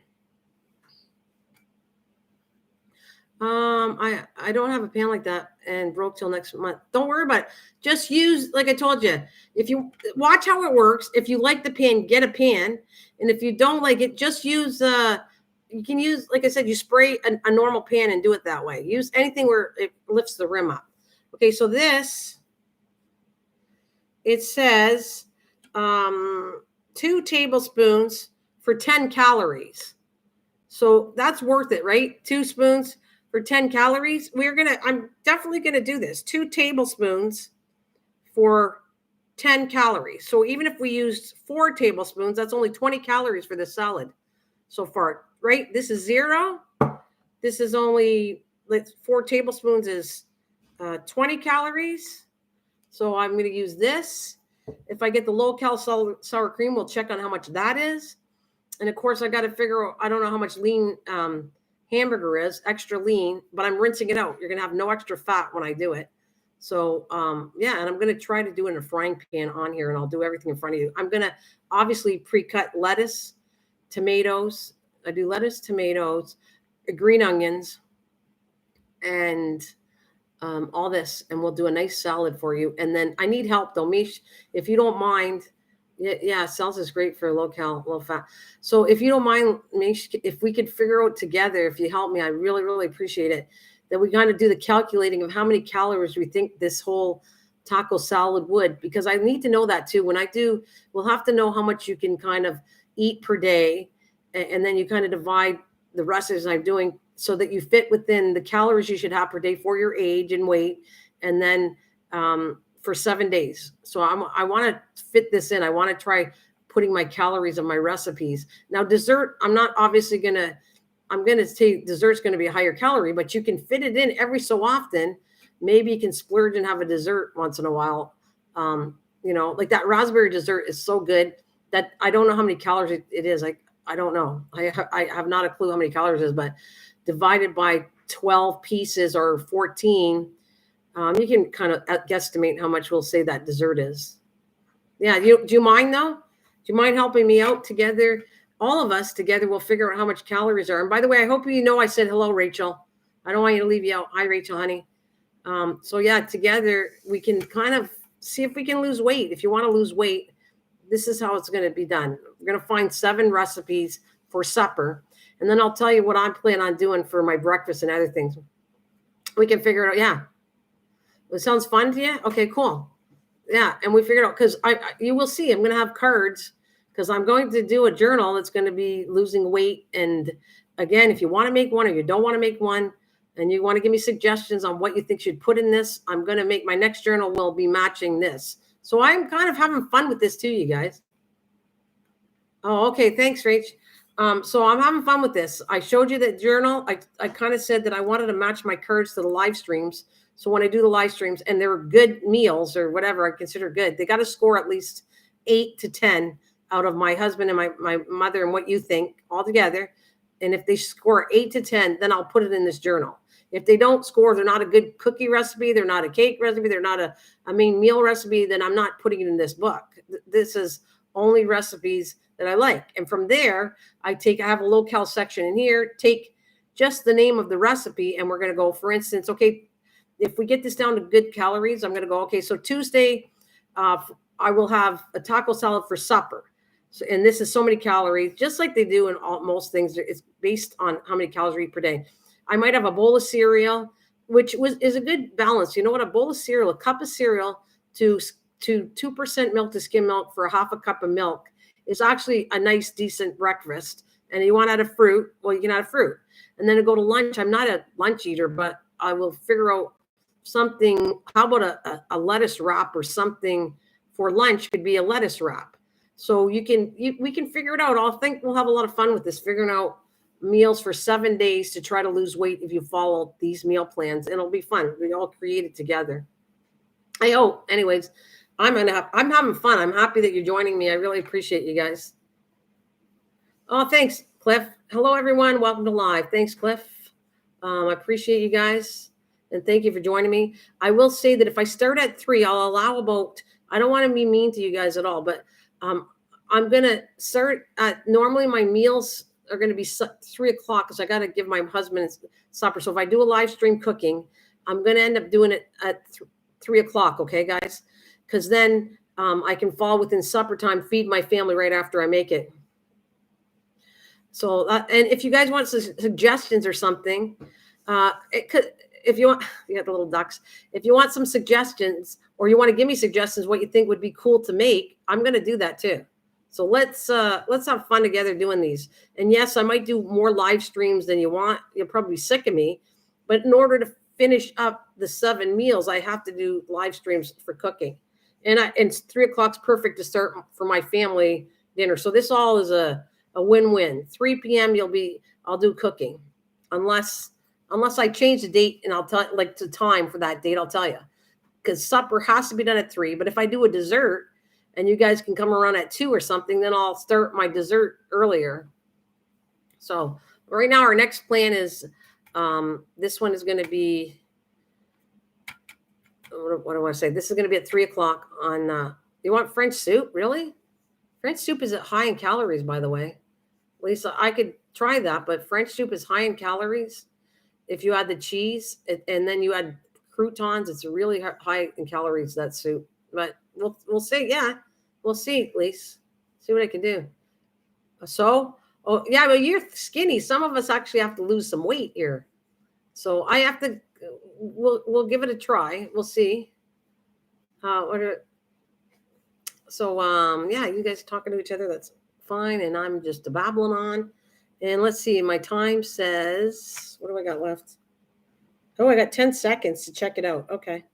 I don't have a pan like that and broke till next month. Don't worry about it. Just use, like I told you, if you watch how it works, if you like the pan, get a pan. And if you don't like it, just use, you can use, like I said, you spray a normal pan and do it that way. Use anything where it lifts the rim up. Okay, so this, it says 2 tablespoons for 10 calories. So that's worth it, right? 2 spoons for 10 calories. I'm definitely going to do this. 2 tablespoons for 10 calories. So even if we used 4 tablespoons, that's only 20 calories for this salad so far, right? This is 0. This is only 4 tablespoons is 20 calories. So I'm going to use this. If I get the low-cal sour cream, we'll check on how much that is. And of course, I got to figure out, I don't know how much lean hamburger is, extra lean, but I'm rinsing it out. You're going to have no extra fat when I do it. So, yeah, and I'm going to try to do it in a frying pan on here, and I'll do everything in front of you. I'm going to obviously pre-cut lettuce, tomatoes. I do lettuce, tomatoes, green onions, and all this, and we'll do a nice salad for you. And then I need help, though. Mish, if you don't mind, yeah, salsa is great for low fat. So if you don't mind, Mish, if we could figure out together, if you help me, I really, really appreciate it, that we kind of do the calculating of how many calories we think this whole taco salad would, because I need to know that too. When I do, we'll have to know how much you can kind of eat per day, and then you kind of divide the recipes I'm doing so that you fit within the calories you should have per day for your age and weight, and then for 7 days. So I want to fit this in. I want to try putting my calories on my recipes. Now, dessert, I'm not obviously I'm going to say dessert's going to be a higher calorie, but you can fit it in every so often. Maybe you can splurge and have a dessert once in a while. Like that raspberry dessert is so good that I don't know how many calories it is. I don't know. I have not a clue how many calories it is, but divided by 12 pieces or 14, you can kind of guesstimate how much we'll say that dessert is. Yeah. Do you mind though? Do you mind helping me out together? All of us together will figure out how much calories are. And by the way, I hope you know I said hello, Rachel. I don't want you to leave you out. Hi, Rachel, honey. So yeah, together we can kind of see if we can lose weight. If you want to lose weight, this is how it's going to be done. We're going to find 7 recipes for supper. And then I'll tell you what I'm planning on doing for my breakfast and other things. We can figure it out. Yeah. It sounds fun to you? Okay, cool. Yeah. And we figured out, because you will see, I'm going to have cards, because I'm going to do a journal that's going to be losing weight. And again, if you want to make one or you don't want to make one, and you want to give me suggestions on what you think should put in this, I'm going to make my next journal will be matching this. So I'm kind of having fun with this too, you guys. Oh, okay. Thanks, Rach. So I'm having fun with this. I showed you that journal. I kind of said that I wanted to match my cards to the live streams. So when I do the live streams and they're good meals or whatever I consider good, they got to score at least 8 to 10 out of my husband and my mother and what you think all together. And if they score 8 to 10, then I'll put it in this journal. If they don't score, they're not a good cookie recipe, they're not a cake recipe, they're not a main meal recipe, then I'm not putting it in this book. This is only recipes that I like. And from there, I have a low-cal section in here, take just the name of the recipe, and we're going to go, for instance, okay, if we get this down to good calories, I'm going to go, okay, so Tuesday, I will have a taco salad for supper. So, and this is so many calories, just like they do in most things. It's based on how many calories you eat per day. I might have a bowl of cereal, which is a good balance. You know what? A bowl of cereal, a cup of cereal to 2% milk to skim milk for a half a cup of milk is actually a nice, decent breakfast. And you want to add a fruit, well, you can add a fruit. And then to go to lunch, I'm not a lunch eater, but I will figure out something. How about a lettuce wrap or something for lunch could be a lettuce wrap. So we can figure it out. I think we'll have a lot of fun with this, figuring out meals for 7 days to try to lose weight if you follow these meal plans. And it'll be fun. We all create it together. Anyways, I'm having fun. I'm happy that you're joining me. I really appreciate you guys. Oh, thanks, Cliff. Hello, everyone. Welcome to live. Thanks, Cliff. I appreciate you guys. And thank you for joining me. I will say that if I start at 3, I'll allow I don't want to be mean to you guys at all, but I'm going to start at, normally my meals are going to be 3 o'clock because I got to give my husband supper. So if I do a live stream cooking, I'm going to end up doing it at 3 o'clock. Okay, guys? Because then I can fall within supper time, feed my family right after I make it. So, and if you guys want suggestions or something, if you want, you got the little ducks. If you want some suggestions or you want to give me suggestions, what you think would be cool to make, I'm going to do that too. So let's have fun together doing these. And yes, I might do more live streams than you want. You'll probably be sick of me, but in order to finish up the 7 meals, I have to do live streams for cooking. And 3 o'clock's perfect to start for my family dinner. So this all is a win-win. 3 p.m. I'll do cooking, unless I change the date and I'll tell like the time for that date. I'll tell you, because supper has to be done at 3. But if I do a dessert and you guys can come around at 2 or something, then I'll start my dessert earlier. So right now our next plan is this one is going to be. What do I say? This is going to be at 3 o'clock on. You want French soup? Really? French soup is high in calories, by the way. Lisa, I could try that, but French soup is high in calories. If you add the cheese and then you add croutons, it's really high in calories, that soup. But we'll see. Yeah, we'll see, Lisa. See what I can do. So, yeah, but you're skinny. Some of us actually have to lose some weight here. So I have to. We'll give it a try. We'll see. Yeah, you guys talking to each other. That's fine. And I'm just babbling on. And let's see, my time says, what do I got left? Oh, I got 10 seconds to check it out. Okay.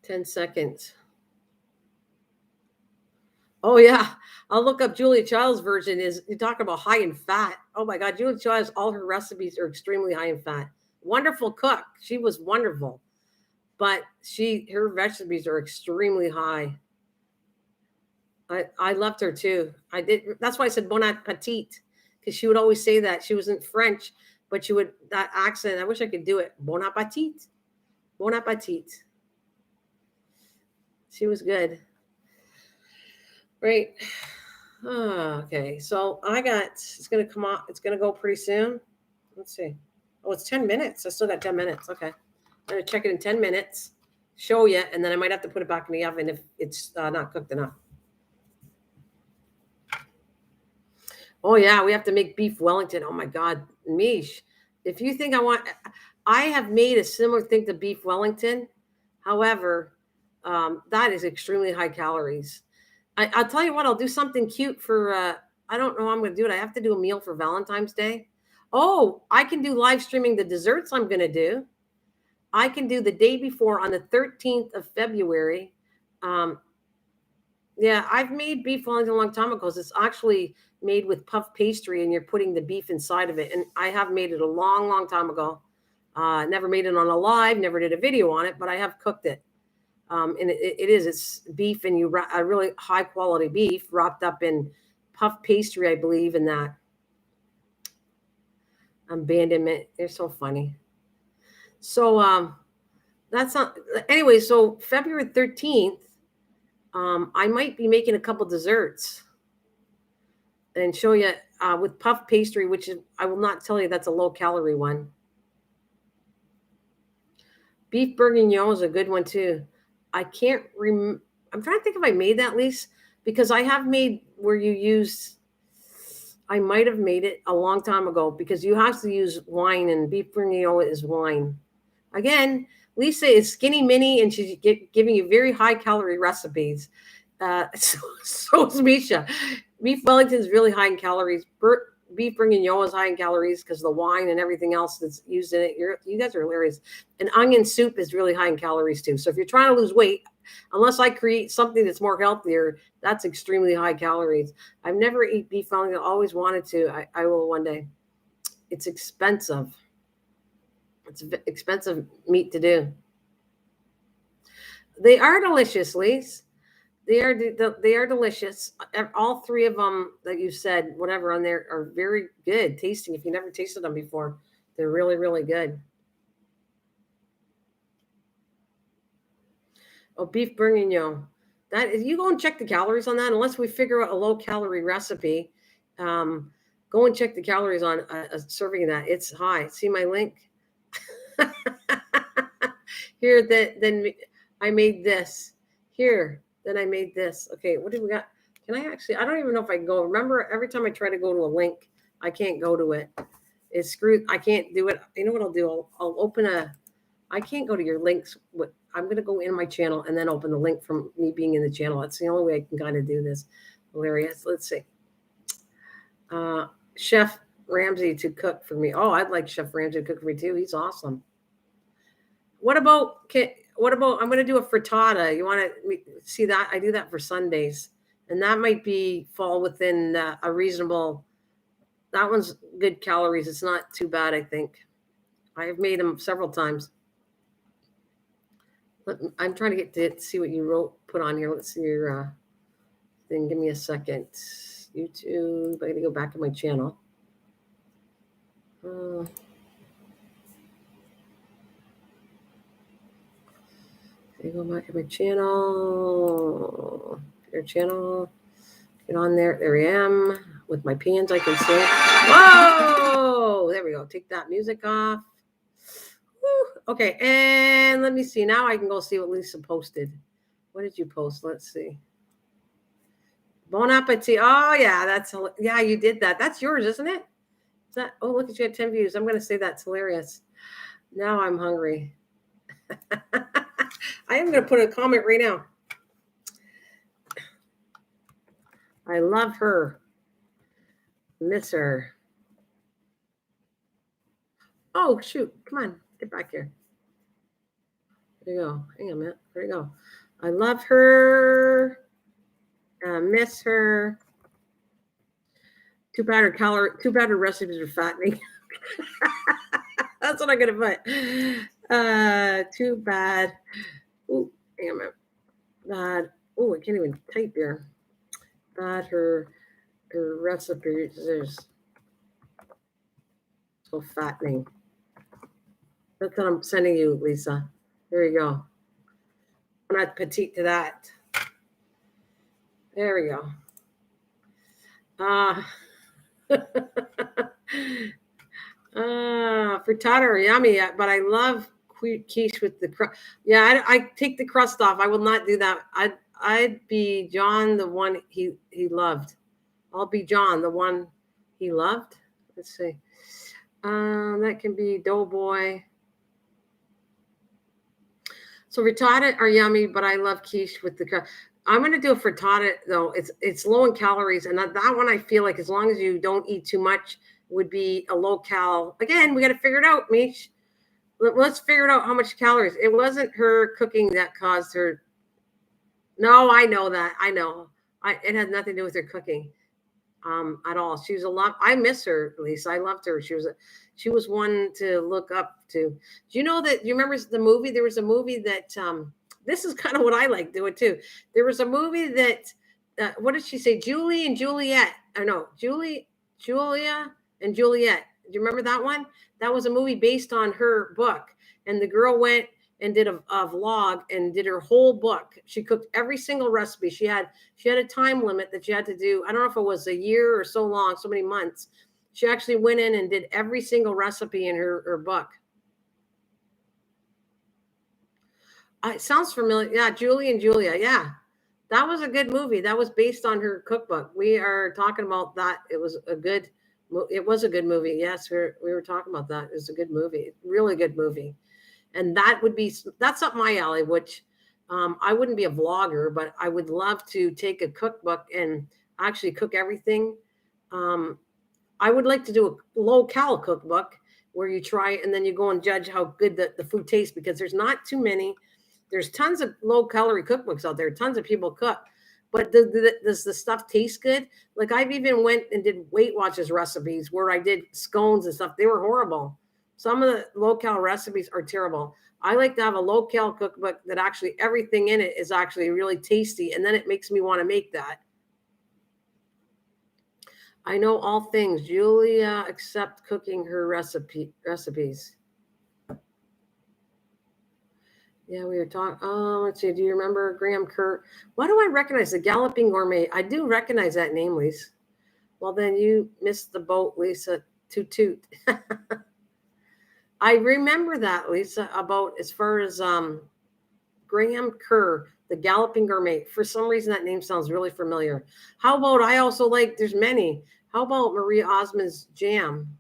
10 seconds. Oh, yeah. I'll look up Julia Child's version. You're talking about high in fat. Oh, my God. Julia Child's, all her recipes are extremely high in fat. Wonderful cook. She was wonderful. But her recipes are extremely high. I loved her too. I did. That's why I said bon appetit, because she would always say that. She wasn't French, but she would, that accent. I wish I could do it. Bon appetit. Bon appetit. She was good. Right. Oh, okay. So it's going to come out. It's going to go pretty soon. Let's see. Oh, it's 10 minutes. I still got 10 minutes. Okay. I'm going to check it in 10 minutes, show you, and then I might have to put it back in the oven if it's not cooked enough. Oh, yeah, we have to make beef Wellington. Oh, my God, Mish. If you think I have made a similar thing to beef Wellington. However, that is extremely high calories. I'll tell you what, I'll do something cute for, I don't know how I'm going to do it. I have to do a meal for Valentine's Day. Oh, I can do live streaming the desserts I'm going to do. I can do the day before on the 13th of February. Yeah, I've made beef Wellington a long time ago. It's actually made with puff pastry, and you're putting the beef inside of it. And I have made it a long, long time ago. Never made it on a live, never did a video on it, but I have cooked it. And it's beef, and a really high quality beef wrapped up in puff pastry, I believe, in that. Abandonment. They're so funny. So that's not, anyway, so February 13th, I might be making a couple desserts and show you with puff pastry, which is, I will not tell you that's a low calorie one. Beef bourguignon is a good one too. I can't I'm trying to think if I made that, Lise, because I have made where you use, I might have made it a long time ago, because you have to use wine, and beef bourguignon is wine. Again, Lisa is skinny mini, and she's giving you very high calorie recipes. So is Misha. Beef Wellington is really high in calories. Beef bourguignon is high in calories because of the wine and everything else that's used in it. You guys are hilarious. And onion soup is really high in calories too. So if you're trying to lose weight, unless I create something that's more healthier, that's extremely high calories. I've never eaten beef Wellington. I always wanted to. I will one day. It's expensive. It's expensive meat to do. They are delicious, Lise. They are delicious. All three of them that you said, whatever on there, are very good tasting. If you never tasted them before, they're really, really good. Oh, beef bourguignon. That is, you go and check the calories on that. Unless we figure out a low calorie recipe, go and check the calories on a serving of that. It's high. See my link here. Then I made this here. Then I made this. Okay, what did we got? Can I actually? I don't even know if I can go. Remember, every time I try to go to a link, I can't go to it. It's screwed. I can't do it. You know what I'll do? I'll open I can't go to your links. I'm going to go in my channel and then open the link from me being in the channel. That's the only way I can kind of do this. Hilarious. Let's see. Chef Ramsay to cook for me. Oh, I'd like Chef Ramsay to cook for me too. He's awesome. What about I'm going to do a frittata. You want to see that? I do that for Sundays, and that might fall within a reasonable. That one's good calories. It's not too bad, I think. I have made them several times. I'm trying to get to see what you put on here. Let's see your thing. Give me a second. YouTube. I got to go back to my channel. I go back to my channel. Your channel. Get on there. There I am. With my pans, I can see it. Whoa! There we go. Take that music off. Woo. Okay, and let me see. Now I can go see what Lisa posted. What did you post? Let's see. Bon appetit. Oh, yeah, you did that. That's yours, isn't it? Oh, look at you at 10 views. I'm going to say that's hilarious. Now I'm hungry. I am going to put a comment right now. I love her. Miss her. Oh, shoot. Come on. Get back here. There you go. Hang on a minute. There you go. I love her. Miss her. Too bad her recipes are fattening. That's what I'm gonna put. Too bad. Ooh, hang on a minute. Bad. Oh, I can't even type here. Bad her recipes is so fattening. That's what I'm sending you, Lisa. There you go. I'm not petite to that. There we go. Frittata are yummy, but I love quiche with the crust. Yeah, I take the crust off. I will not do that. I'd be John, the one he loved. I'll be John, the one he loved. Let's see. That can be Doughboy. So frittata are yummy, but I love quiche with the crust. I'm gonna do a frittata though. It's low in calories, and that one I feel like as long as you don't eat too much would be a low cal. Again, we got to figure it out, Mish. Let's figure it out how much calories. It wasn't her cooking that caused her. No, I know that. I know. It had nothing to do with her cooking, at all. She was a lot. I miss her, Lisa. I loved her. She was one to look up to. Do you know that? You remember the movie? There was a movie that. This is kind of what I like doing too. There was a movie that. What did she say? Julie and Juliet. I know Julia and Juliet. Do you remember that one? That was a movie based on her book, and the girl went and did a vlog and did her whole book. She cooked every single recipe. She had a time limit that she had to do. I don't know if it was a year or so long, so many months. She actually went in and did every single recipe in her book. It sounds familiar. Yeah, Julie and Julia. Yeah, that was a good movie. That was based on her cookbook. We are talking about that. It was a good movie. Yes, we were talking about that. It was a good movie. Really good movie. And that's up my alley, which I wouldn't be a vlogger, but I would love to take a cookbook and actually cook everything. I would like to do a low cal cookbook where you try it and then you go and judge how good the food tastes, because there's not too many. There's tons of low calorie cookbooks out there. Tons of people cook, but does the stuff taste good? Like I've even went and did Weight Watchers recipes where I did scones and stuff. They were horrible. Some of the low cal recipes are terrible. I like to have a low cal cookbook that actually everything in it is actually really tasty, and then it makes me want to make that. I know all things, Julia, except cooking her recipes. Yeah, we were talking. Oh, let's see. Do you remember Graham Kerr? Why do I recognize the Galloping Gourmet? I do recognize that name, Lisa. Well, then you missed the boat, Lisa. Toot toot. I remember that, Lisa, about as far as Graham Kerr, the Galloping Gourmet. For some reason, that name sounds really familiar. How about I also like? There's many. How about Maria Osmond's jam?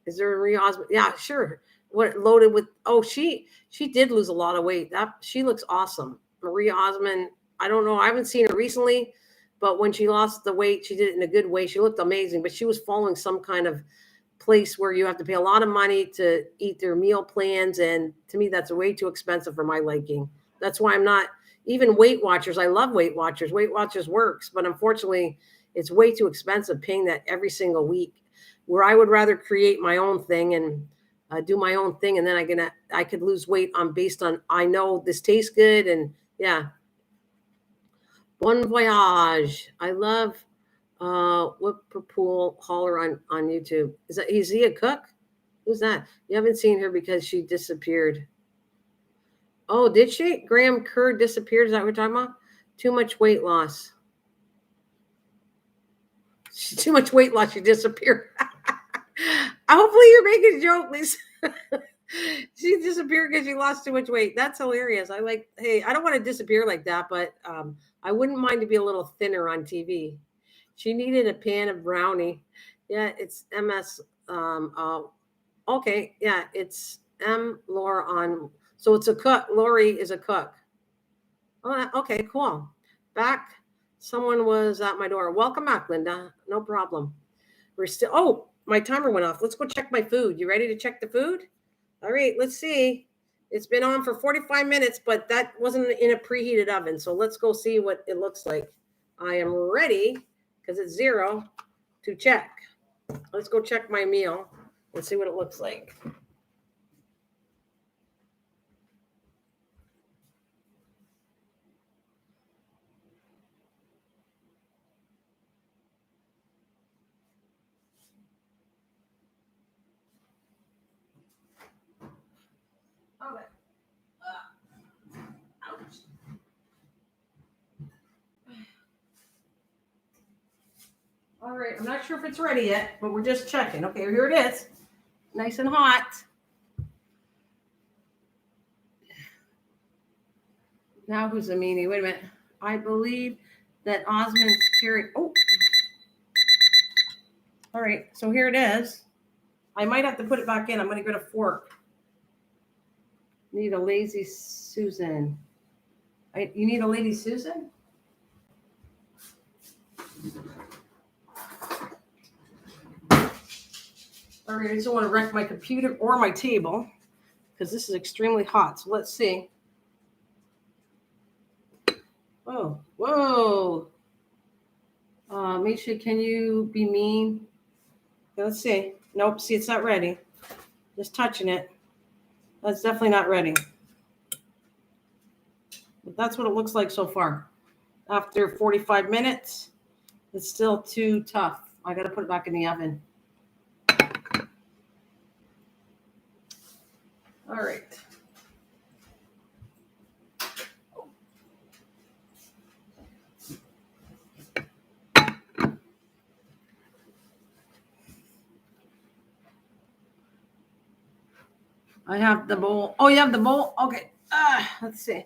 Is there a Maria Osmond? Yeah, sure. What loaded with? Oh, she did lose a lot of weight. That she looks awesome. Maria Osmond. I don't know. I haven't seen her recently, but when she lost the weight, she did it in a good way. She looked amazing. But she was following some kind of place where you have to pay a lot of money to eat their meal plans, and to me, that's way too expensive for my liking. That's why I'm not even Weight Watchers. I love Weight Watchers. Weight Watchers works, but unfortunately, it's way too expensive paying that every single week. Where I would rather create my own thing and do my own thing, and then I could lose weight on based on I know this tastes good, and yeah. Bon voyage. I love Whippoorwill Holler on YouTube. Is he a cook? Who's that? You haven't seen her because she disappeared. Oh, did she? Graham Kerr disappeared. Is that what we're talking about? Too much weight loss. Too much weight loss. She disappeared. Hopefully you're making a joke, Lisa. She disappeared because she lost too much weight. That's hilarious. Hey, I don't want to disappear like that, but I wouldn't mind to be a little thinner on TV. She needed a pan of brownie. Yeah, it's MS. Okay, yeah, it's M. Laura on. So it's a cook. Lori is a cook. Oh, okay, cool. Back. Someone was at my door. Welcome back, Linda. No problem. We're still, oh, my timer went off. Let's go check my food. You ready to check the food? All right, let's see. It's been on for 45 minutes, but that wasn't in a preheated oven. So let's go see what it looks like. I am ready, because it's 0, to check. Let's go check my meal and see what it looks like. Okay. Ouch. All right, I'm not sure if it's ready yet, but we're just checking. Okay, here it is. Nice and hot. Now who's a meanie? Wait a minute. I believe that Osmond's carried. Oh. All right, so here it is. I might have to put it back in. I'm going to get a fork. Need a lazy Susan. You need a lady Susan? All right, I just don't want to wreck my computer or my table because this is extremely hot. So let's see. Oh, whoa. Misha, can you be mean? Let's see. Nope, see, it's not ready. Just touching it. That's definitely not ready. But that's what it looks like so far. After 45 minutes, it's still too tough. I got to put it back in the oven. All right. I have the bowl. Oh, you have the bowl? Okay. Let's see.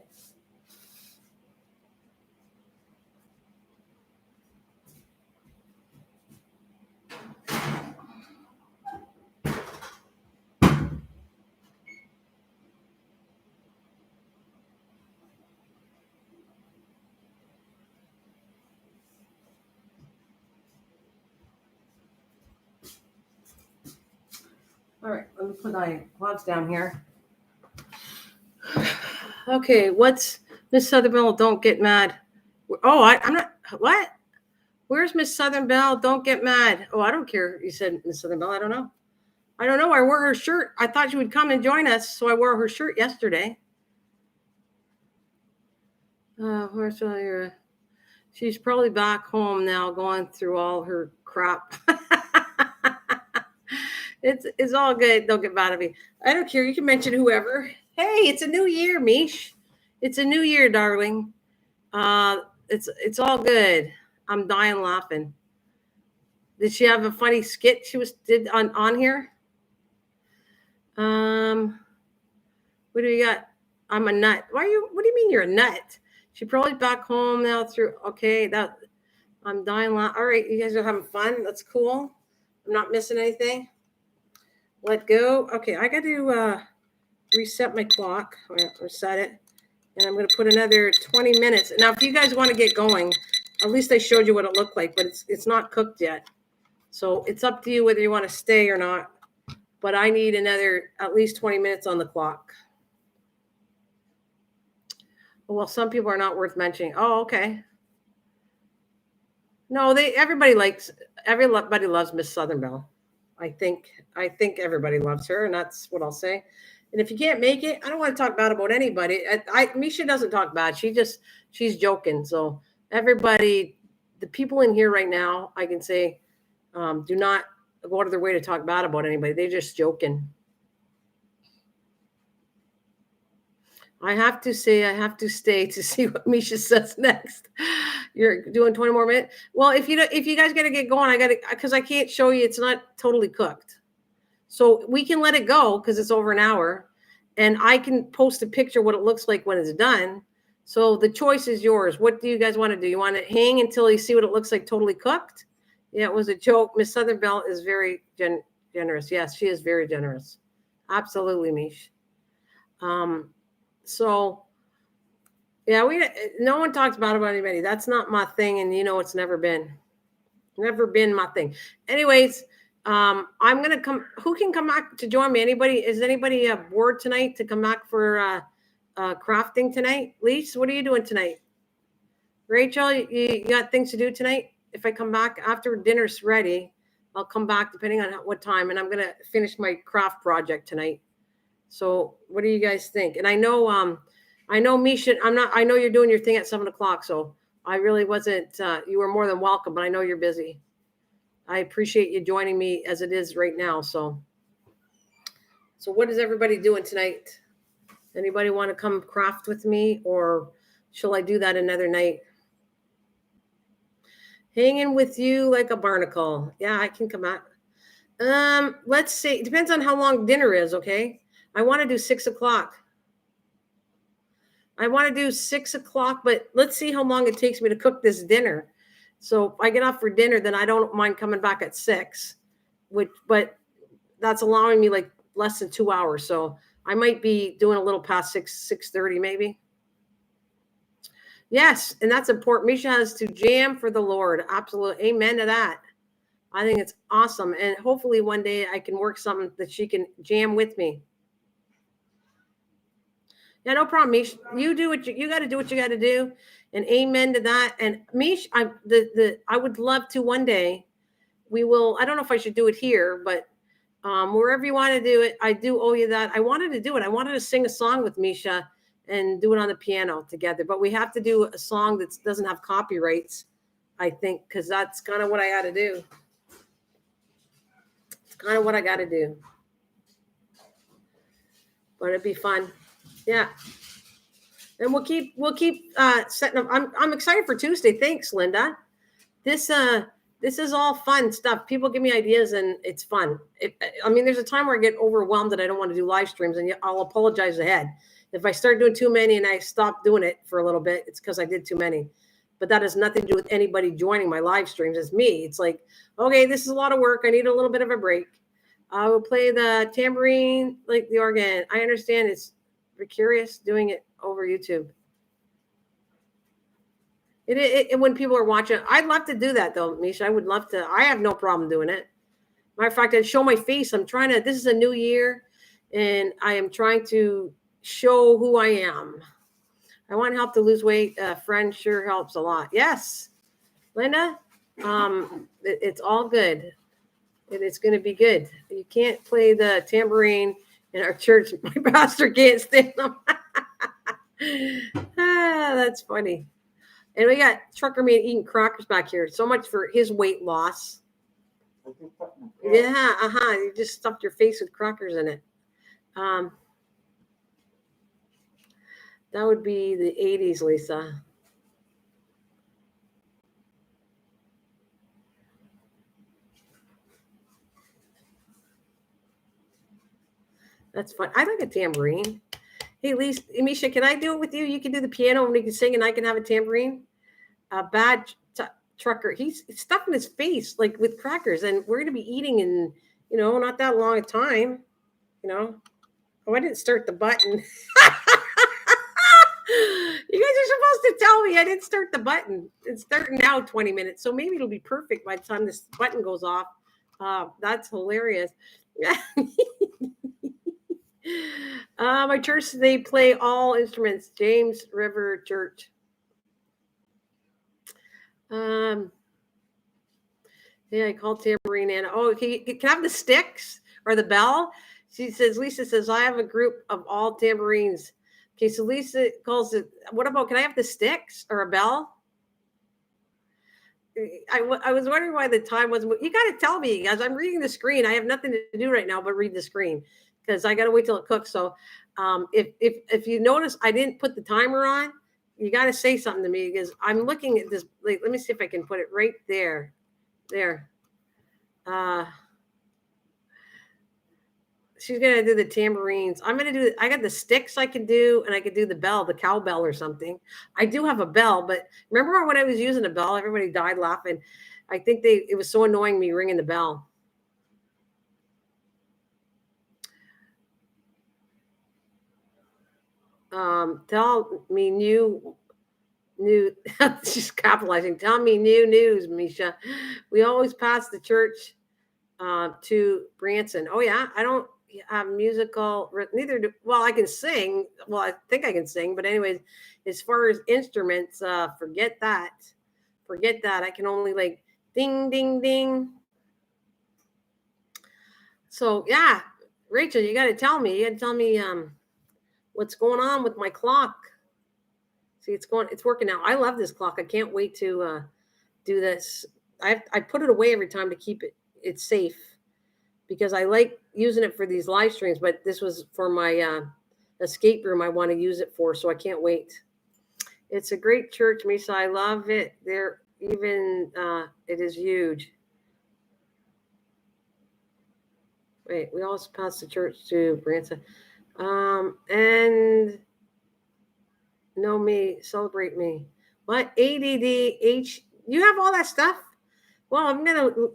All right, let me put my gloves down here. Okay, what's Miss Southern Belle? Don't get mad. Oh, I'm not. What? Where's Miss Southern Belle? Don't get mad. Oh, I don't care. You said Miss Southern Belle. I don't know. I wore her shirt. I thought she would come and join us, so I wore her shirt yesterday. Where's your? She's probably back home now, going through all her crap. It's all good. Don't get mad at me. I don't care. You can mention whoever. Hey, it's a new year, Mish. It's a new year, darling. It's all good. I'm dying laughing. Did she have a funny skit she did on here? What do you got? I'm a nut. What do you mean you're a nut? She probably back home now through. Okay, I'm dying laughing. All right, you guys are having fun. That's cool. I'm not missing anything. Let go. Okay, I got to reset my clock or set it. And I'm going to put another 20 minutes. Now, if you guys want to get going, at least I showed you what it looked like, but it's not cooked yet. So it's up to you whether you want to stay or not. But I need another at least 20 minutes on the clock. Well, some people are not worth mentioning. Oh, okay. No, everybody loves Miss Southern Belle. I think everybody loves her, and that's what I'll say. And if you can't make it, I don't want to talk bad about anybody. Misha doesn't talk bad. She's joking. So everybody, the people in here right now, I can say, do not go out of their way to talk bad about anybody. They're just joking. I have to stay to see what Misha says next. You're doing 20 more minutes. Well, if you guys got to get going, because I can't show you. It's not totally cooked. So we can let it go because it's over an hour, and I can post a picture what it looks like when it's done. So the choice is yours. What do you guys want to do? You want to hang until you see what it looks like totally cooked? Yeah, it was a joke. Miss Southern Belle is very generous. Yes, she is very generous. Absolutely, Mish. So yeah, no one talks bad about anybody. That's not my thing, and it's never been. Never been my thing. Anyways, I'm gonna come. Who can come back to join me? Anybody? Is anybody bored tonight to come back for crafting tonight? Lise, what are you doing tonight? Rachel, you got things to do tonight? If I come back after dinner's ready, I'll come back depending on what time, and I'm gonna finish my craft project tonight. So, what do you guys think? And I know Misha. I know you're doing your thing at 7:00. So I really wasn't. You were more than welcome, but I know you're busy. I appreciate you joining me as it is right now. So what is everybody doing tonight? Anybody want to come craft with me, or shall I do that another night? Hanging with you like a barnacle. Yeah, I can come out. Let's see. It depends on how long dinner is. Okay, I want to do 6:00. I want to do 6:00, but let's see how long it takes me to cook this dinner. So if I get off for dinner, then I don't mind coming back at 6, but that's allowing me like less than 2 hours. So I might be doing a little past 6:30 maybe. Yes, and that's important. Misha has to jam for the Lord. Absolutely. Amen to that. I think it's awesome. And hopefully one day I can work something that she can jam with me. Yeah, no problem, Mish. You do what you got to do what you got to do, and amen to that. And Mish, I would love to one day. We will. I don't know if I should do it here, but wherever you want to do it, I do owe you that. I wanted to do it. I wanted to sing a song with Misha and do it on the piano together. But we have to do a song that doesn't have copyrights, I think, because that's kind of what I got to do. It's kind of what I got to do. But it'd be fun. Yeah. And we'll keep setting up. I'm excited for Tuesday. Thanks, Linda. This is all fun stuff. People give me ideas and it's fun. I mean, there's a time where I get overwhelmed and I don't want to do live streams, and I'll apologize ahead. If I start doing too many and I stop doing it for a little bit, it's because I did too many. But that has nothing to do with anybody joining my live streams. It's me. It's like, okay, this is a lot of work. I need a little bit of a break. I will play the tambourine, like the organ. I understand it's precarious doing it over YouTube. It when people are watching, I'd love to do that though, Misha. I would love to. I have no problem doing it. Matter of fact, I'd show my face. This is a new year, and I am trying to show who I am. I want help to lose weight. A friend sure helps a lot. Yes, Linda, it's all good. It's going to be good. You can't play the tambourine in our church. My pastor can't stand them. That's funny. And we got Trucker Man eating crackers back here. So much for his weight loss. Yeah, You just stuffed your face with crackers in it. That would be the 80s, Lisa. That's fun. I like a tambourine. Hey, Lisa, Misha, can I do it with you? You can do the piano and we can sing, and I can have a tambourine. Bad trucker. He's stuffing his face like with crackers, and we're going to be eating in, not that long a time. Oh, I didn't start the button. You guys are supposed to tell me I didn't start the button. It's starting now 20 minutes. So maybe it'll be perfect by the time this button goes off. That's hilarious. My church, they play all instruments. James River Church. Yeah, I called tambourine Anna. Oh, can I have the sticks or the bell? Lisa says, I have a group of all tambourines. Okay, so Lisa calls it, what about, can I have the sticks or a bell? I was wondering why the time was, you got to tell me, guys. I'm reading the screen. I have nothing to do right now but read the screen because I got to wait till it cooks. So if you notice, I didn't put the timer on. You got to say something to me because I'm looking at this. Like, let me see if I can put it right there. There. She's going to do the tambourines. I'm going to do, I got the sticks I can do, and I could do the bell, the cowbell or something. I do have a bell, but remember when I was using a bell, everybody died laughing. I think it was so annoying me ringing the bell. Tell me new New, just capitalizing. Tell me new news, Misha. We always pass the church to Branson. Oh yeah, I don't have musical. Neither do. Well, I can sing. Well, I think I can sing. But anyways, as far as instruments, forget that. Forget that. I can only like ding, ding, ding. So yeah, Rachel, you got to tell me. You got to tell me what's going on with my clock. See, it's working out. I love this clock. I can't wait to do this. I put it away every time to keep it's safe because I like using it for these live streams. But this was for my escape room. I want to use it for, so I can't wait. It's a great church, Misa. I love it. There, even it is huge. Wait, we always pass the church to Branson. And know me, celebrate me. What? ADD, you have all that stuff? Well,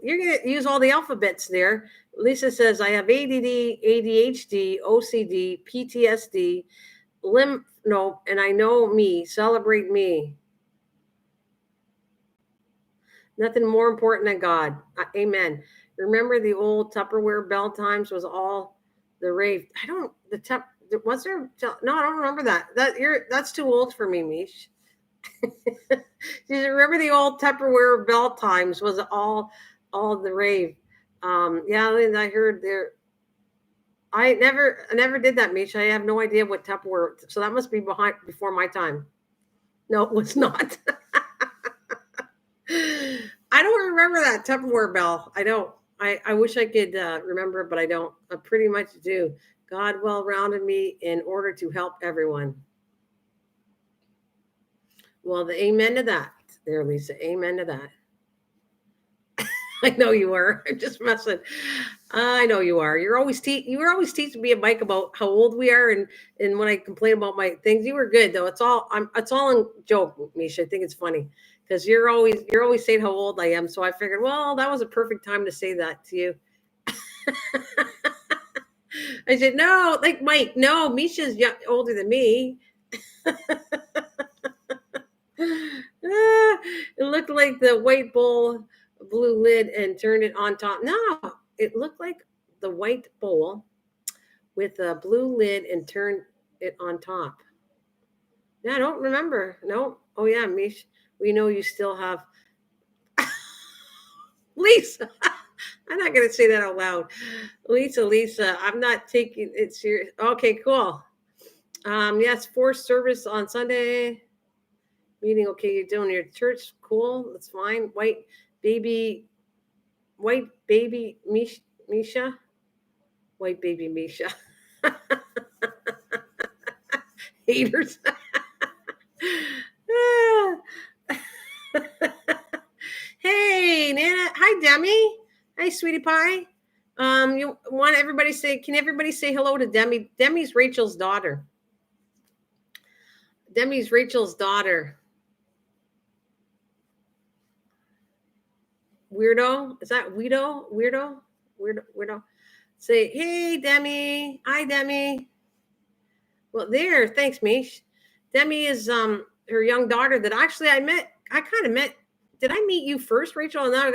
you're gonna use all the alphabets there. Lisa says I have ADD, ADHD, OCD, PTSD, lymph node, and I know me. Celebrate me. Nothing more important than God. Amen. Remember the old Tupperware bell times was all the rave. Was there? No, I don't remember that. That's too old for me, Mish. Do you remember the old Tupperware bell times was all the rave? Yeah, I heard there. I never did that, Mish. I have no idea what Tupperware. So that must be before my time. No, it was not. I don't remember that Tupperware bell. I don't. I wish I could remember it, but I don't. I pretty much do. God well-rounded me in order to help everyone. Well, the amen to that there, Lisa. Amen to that. I know you are. I'm just messing. I know you are. You were always teaching me a Mike about how old we are, and when I complain about my things, you were good though. It's all in joke, Misha. I think it's funny because you're always saying how old I am. So I figured, well, that was a perfect time to say that to you. I said, no, like Mike, no, Misha's older than me. It looked like the white bowl, blue lid, and turned it on top. No, it looked like the white bowl with a blue lid and turned it on top. Yeah, I don't remember. No. Oh yeah, Mish. We know you still have Lisa. I'm not going to say that out loud. Lisa, I'm not taking it serious. Okay, cool. Yes, forced service on Sunday. Meeting, okay, you're doing your church. Cool, that's fine. White baby Misha. White baby Misha. Haters. Hey, Nana. Hi, Demi. Hi, sweetie pie. You want everybody can everybody say hello to Demi? Demi's Rachel's daughter. Demi's Rachel's daughter. Weirdo? Is that Weirdo? Say, hey, Demi. Hi, Demi. Well, there. Thanks, Mish. Demi is her young daughter that actually I kind of met. Did I meet you first, Rachel? And now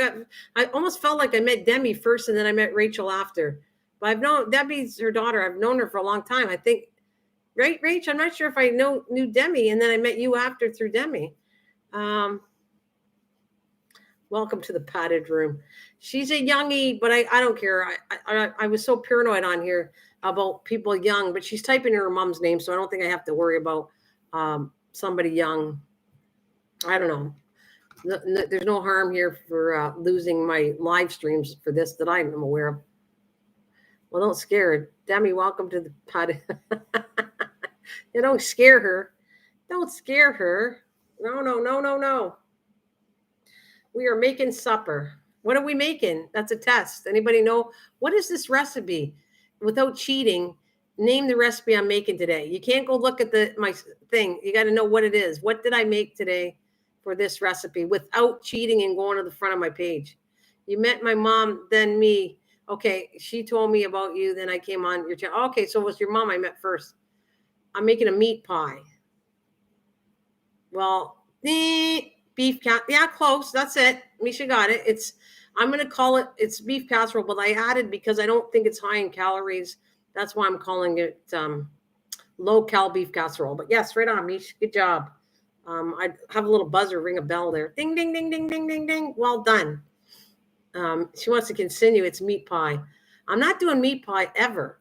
I almost felt like I met Demi first and then I met Rachel after. But I've known Debbie's her daughter. I've known her for a long time. I think, right, Rach? I'm not sure if I knew Demi and then I met you after through Demi. Welcome to the padded room. She's a youngie, but I don't care. I was so paranoid on here about people young, but she's typing in her mom's name, so I don't think I have to worry about somebody young. I don't know. There's no harm here for losing my live streams for this that I'm aware of. Well, don't scare her. Demi, welcome to the padded. You don't scare her. Don't scare her. No. We are making supper. What are we making? That's a test. Anybody know? What is this recipe? Without cheating, name the recipe I'm making today. You can't go look at my thing. You got to know what it is. What did I make today for this recipe without cheating and going to the front of my page? You met my mom, then me. Okay, she told me about you. Then I came on your channel. Okay, so it was your mom I met first. I'm making a meat pie. Well, Beef cat. Yeah, close. That's it. Misha got it. I'm going to call it, it's beef casserole, but I added because I don't think it's high in calories. That's why I'm calling it low cal beef casserole. But yes, right on, Mish. Good job. I have a little buzzer, ring a bell there. Ding, ding, ding, ding, ding, ding, ding. Well done. She wants to continue. It's meat pie. I'm not doing meat pie ever.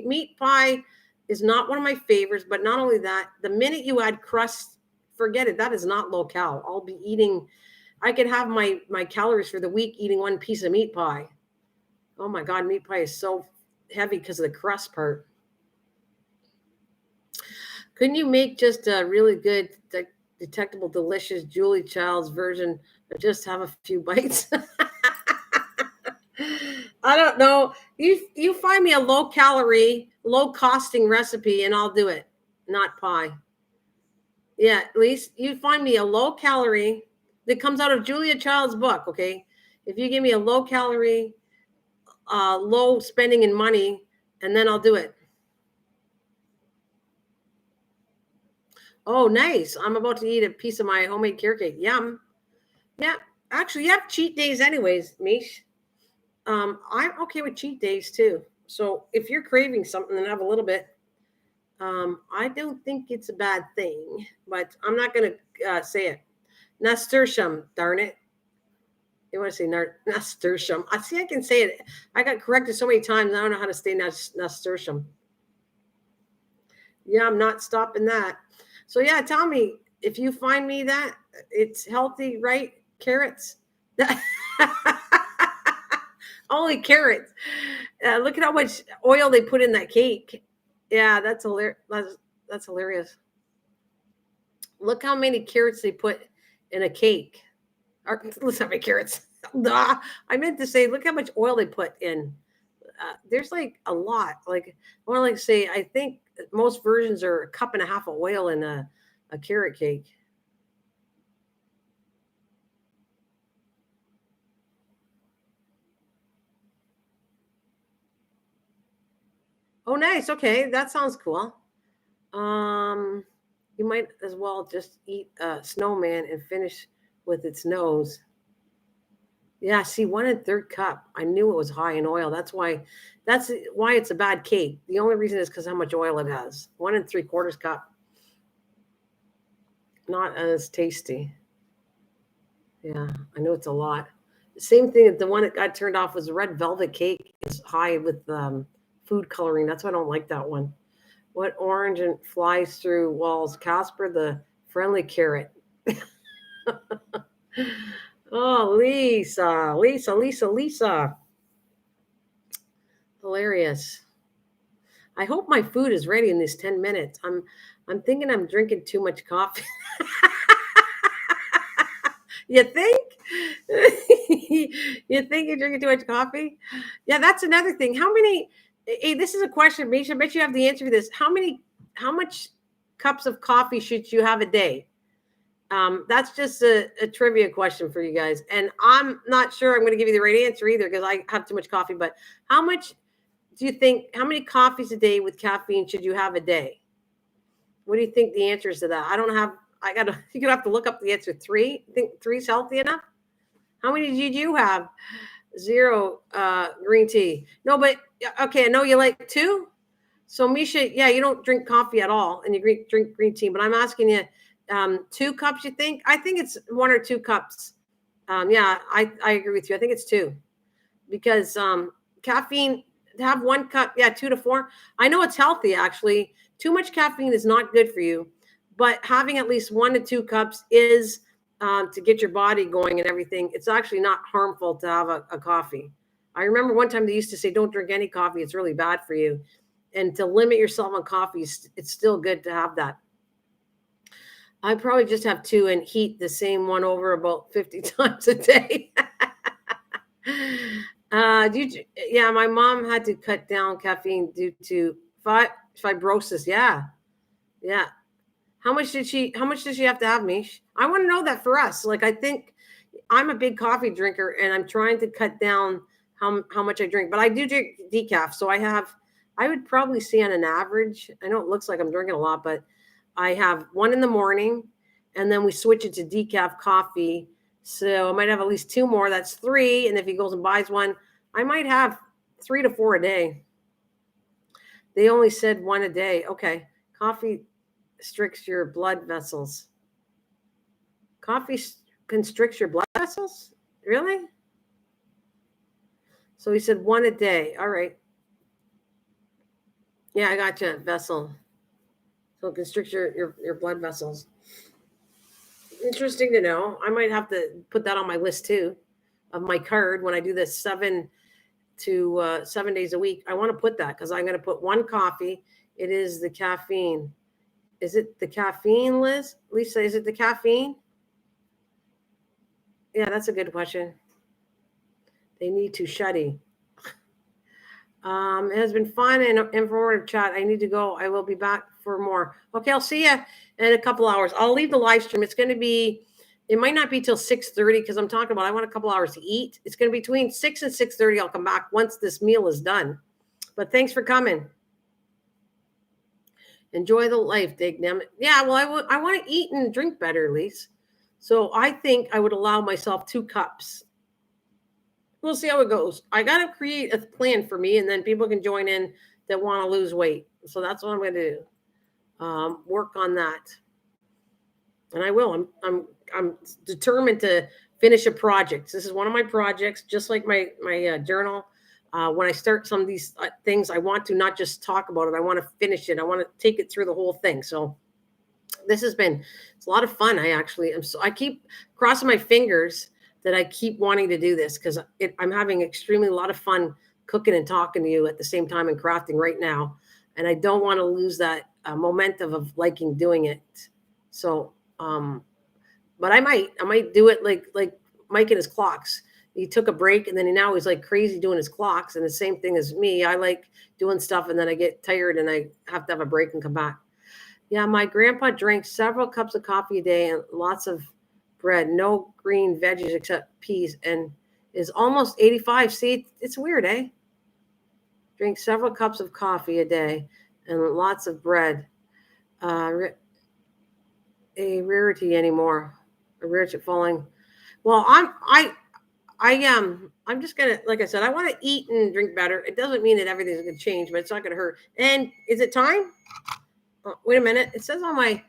Meat pie is not one of my favorites, but not only that, the minute you add crust, forget it. That is not low cal. I'll be eating, I could have my calories for the week eating one piece of meat pie. Oh my God, meat pie is so heavy because of the crust part. Couldn't you make just a really good, detectable, delicious Julie Child's version of just have a few bites? I don't know. You find me a low calorie, low costing recipe and I'll do it. Not pie. Yeah, at least you find me a low calorie that comes out of Julia Child's book. Okay. If you give me a low calorie, low spending in money, and then I'll do it. Oh, nice. I'm about to eat a piece of my homemade carrot cake. Yum. Yeah. Actually, you have cheat days anyways, Mish. I'm okay with cheat days too. So if you're craving something and have a little bit, I don't think it's a bad thing, but I'm not going to say it. Nasturtium, darn it. You want to say nasturtium? I see. I can say it. I got corrected so many times. I don't know how to say nasturtium. Yeah, I'm not stopping that. So yeah, tell me if you find me that it's healthy, right? Carrots. Only carrots. Look at how much oil they put in that cake. Yeah, that's hilarious. That's hilarious. Look how many carrots they put in a cake. Or, let's have carrots. I meant to say, look how much oil they put in. There's like a lot. Like, I want to like say, I think most versions are a cup and a half of oil in a carrot cake. Oh, nice. Okay, that sounds cool. You might as well just eat a snowman and finish with its nose. Yeah, see, 1 1/3 cup. I knew it was high in oil. That's why it's a bad cake. The only reason is because how much oil it has. 1 3/4 cup. Not as tasty. Yeah, I know it's a lot. Same thing. The one that got turned off was red velvet cake. It's high with food coloring. That's why I don't like that one. What orange and flies through walls? Casper the friendly carrot. Oh, Lisa. Hilarious. I hope my food is ready in these 10 minutes. I'm thinking I'm drinking too much coffee. You think? You think you're drinking too much coffee? Yeah, that's another thing. How many? Hey, this is a question, Misha. I bet you have the answer to this. How much cups of coffee should you have a day? That's just a trivia question for you guys. And I'm not sure I'm going to give you the right answer either because I have too much coffee. But how much do you think, how many coffees a day with caffeine should you have a day? What do you think the answer is to that? You're going to have to look up the answer. 3? You think 3's healthy enough? How many did you have? 0 green tea. No, but okay, I know you like 2. So Misha, yeah, you don't drink coffee at all and you drink green tea, but I'm asking you, 2 cups, you think? I think it's 1 or 2 cups. Yeah, I agree with you. I think it's 2 because caffeine, to have 1 cup, yeah, 2 to 4. I know it's healthy, actually. Too much caffeine is not good for you, but having at least 1 to 2 cups is to get your body going and everything. It's actually not harmful to have a coffee. I remember one time they used to say, don't drink any coffee. It's really bad for you. And to limit yourself on coffee, it's still good to have that. I probably just have 2 and heat the same one over about 50 times a day. Yeah, my mom had to cut down caffeine due to fibrosis. Yeah. How much does she have to have, Mish? I want to know that for us. Like, I think I'm a big coffee drinker and I'm trying to cut down how much I drink, but I do drink decaf. So I would probably say on an average, I know it looks like I'm drinking a lot, but I have 1 in the morning And then we switch it to decaf coffee. So I might have at least 2 more. That's 3. And if he goes and buys one, I might have 3 to 4 a day. They only said 1 a day. Okay. Coffee constricts your blood vessels. Coffee constricts your blood vessels? Really? So he said 1 a day. All right. Yeah, I got you. Vessel. So it constricts your blood vessels. Interesting to know. I might have to put that on my list too, of my card when I do this 7 days a week. I want to put that because I'm going to put 1 coffee. It is the caffeine. Is it the caffeine, Liz? Lisa, is it the caffeine? Yeah, that's a good question. They need to shutty. It has been fun and informative chat. I need to go. I will be back for more. Okay, I'll see you in a couple hours. I'll leave the live stream. It's going to be, it might not be till 6:30 because I'm talking about I want a couple hours to eat. It's going to be between 6 and 6:30. I'll come back once this meal is done. But thanks for coming. Enjoy the life, Dignam. Yeah, well, I want to eat and drink better, Lise. So I think I would allow myself 2 cups. We'll see how it goes. I got to create a plan for me, and then people can join in that want to lose weight. So that's what I'm going to do. Work on that, and I will. I'm determined to finish a project. This is one of my projects, just like my journal. When I start some of these things, I want to not just talk about it. I want to finish it. I want to take it through the whole thing. So this has been, it's a lot of fun. I keep crossing my fingers that I keep wanting to do this because I'm having extremely a lot of fun cooking and talking to you at the same time and crafting right now. And I don't want to lose that momentum of liking doing it. So, but I might do it like Mike and his clocks. He took a break and then now he's like crazy doing his clocks. And the same thing as me. I like doing stuff and then I get tired and I have to have a break and come back. Yeah, my grandpa drank several cups of coffee a day and lots of bread, no green veggies except peas, and is almost 85. See, it's weird, eh? Drink several cups of coffee a day and lots of bread. A rarity anymore. A rarity falling. Well, I'm just gonna, like I said, I want to eat and drink better. It doesn't mean that everything's gonna change, but it's not gonna hurt. And is it time? Oh, wait a minute. It says on my,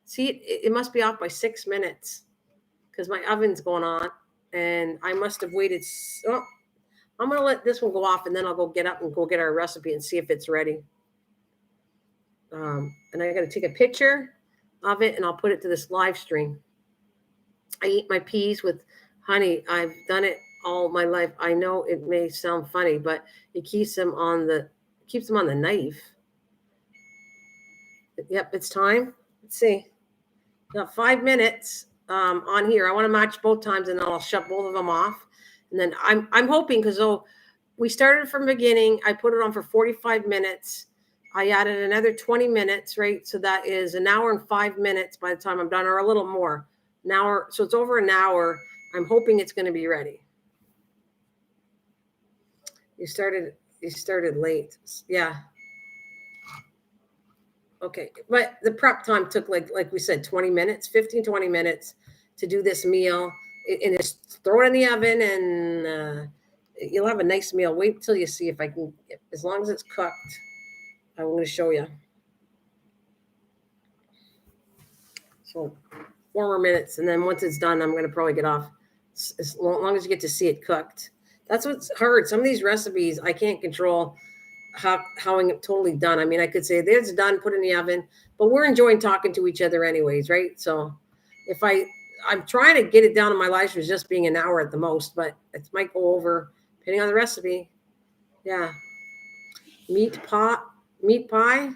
see, it must be off by 6 minutes because my oven's going on and I must have waited. Oh, I'm going to let this one go off and then I'll go get up and go get our recipe and see if it's ready. And I got to take a picture of it and I'll put it to this live stream. I eat my peas with honey. I've done it all my life. I know it may sound funny, but it keeps them on the knife. Yep, it's time. Let's see. Got 5 minutes on here. I want to match both times, and then I'll shut both of them off. And then I'm hoping, because we started from the beginning. I put it on for 45 minutes. I added another 20 minutes, right? So that is an hour and 5 minutes by the time I'm done, or a little more. An hour. So it's over an hour. I'm hoping it's going to be ready. You started late. Yeah. Okay. But the prep time took like we said, 20 minutes, 15, 20 minutes to do this meal. And just throw it in the oven and you'll have a nice meal. Wait till you see if I can, as long as it's cooked, I'm going to show you. So 4 more minutes. And then once it's done, I'm going to probably get off as long as you get to see it cooked. That's what's hard. Some of these recipes, I can't control how I'm totally done. I mean, I could say it's done, put it in the oven, but we're enjoying talking to each other anyways, right? So if I'm trying to get it down in my life as just being an hour at the most, but it might go over depending on the recipe. Yeah. Meat pie. Meat pot.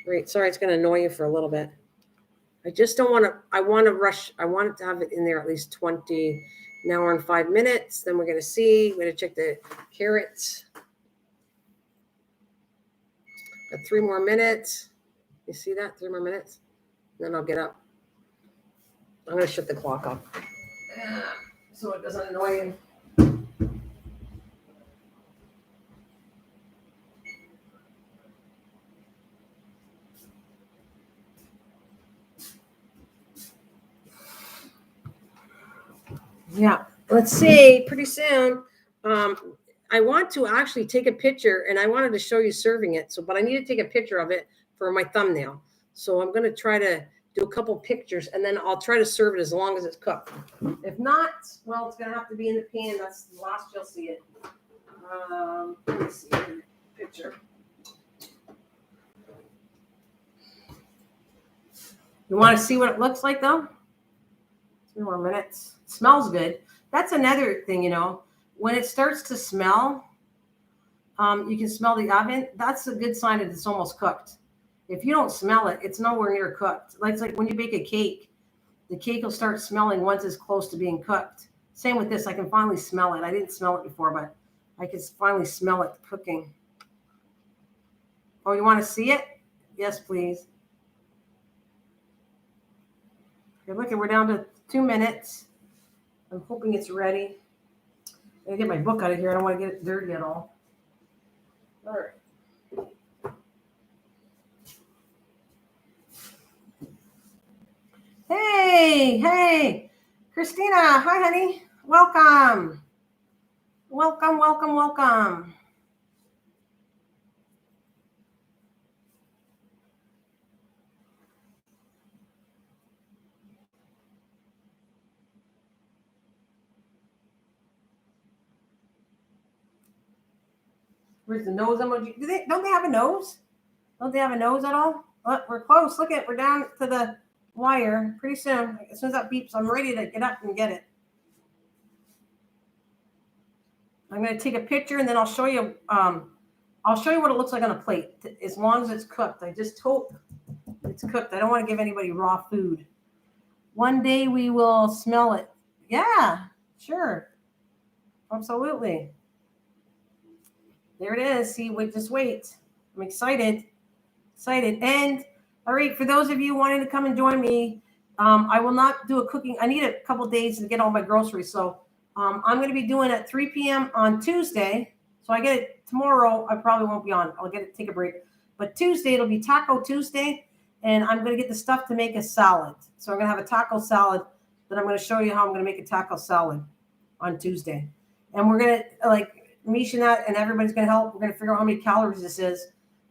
Right. Sorry, it's going to annoy you for a little bit. I just don't want to, I want to rush. I want it to have it in there at least an hour and 5 minutes. Then we're going to see. We're going to check the carrots. Got 3 more minutes. You see that? 3 more minutes. Then I'll get up. I'm going to shut the clock off so it doesn't annoy you. Yeah. Let's see. Pretty soon. I want to actually take a picture, and I wanted to show you serving it. So, but I need to take a picture of it for my thumbnail. So I'm going to try to do a couple pictures, and then I'll try to serve it as long as it's cooked. If not, well, it's going to have to be in the pan. That's the last you'll see it. Let me see the picture. You want to see what it looks like, though? 2 more minutes. It smells good. That's another thing, you know. When it starts to smell, you can smell the oven. That's a good sign that it's almost cooked. If you don't smell it, it's nowhere near cooked. It's like when you bake a cake, the cake will start smelling once it's close to being cooked. Same with this. I can finally smell it. I didn't smell it before, but I can finally smell it cooking. Oh, you want to see it? Yes, please. Okay, look, we're down to 2 minutes. I'm hoping it's ready. I'm going to get my book out of here. I don't want to get it dirty at all. All right. Hey, Christina. Hi, honey. Welcome. Welcome. Where's the nose emoji? Don't they have a nose? Don't they have a nose at all? Look, we're close. Look at, we're down to the wire. Pretty soon, as soon as that beeps, I'm ready to get up and get it. I'm going to take a picture and then I'll show you. I'll show you what it looks like on a plate. As long as it's cooked, I just hope it's cooked. I don't want to give anybody raw food. One day we will smell it. Yeah, sure, absolutely. There it is. See, just wait. I'm excited. And all right, for those of you wanting to come and join me, I will not do a cooking. I need a couple days to get all my groceries. So I'm going to be doing at 3 p.m. on Tuesday. So I get it tomorrow. I probably won't be on. I'll take a break. But Tuesday, it'll be Taco Tuesday. And I'm going to get the stuff to make a salad. So I'm going to have a taco salad. Then I'm going to show you how I'm going to make a taco salad on Tuesday. And we're going to, Misha and everybody's going to help. We're going to figure out how many calories this is.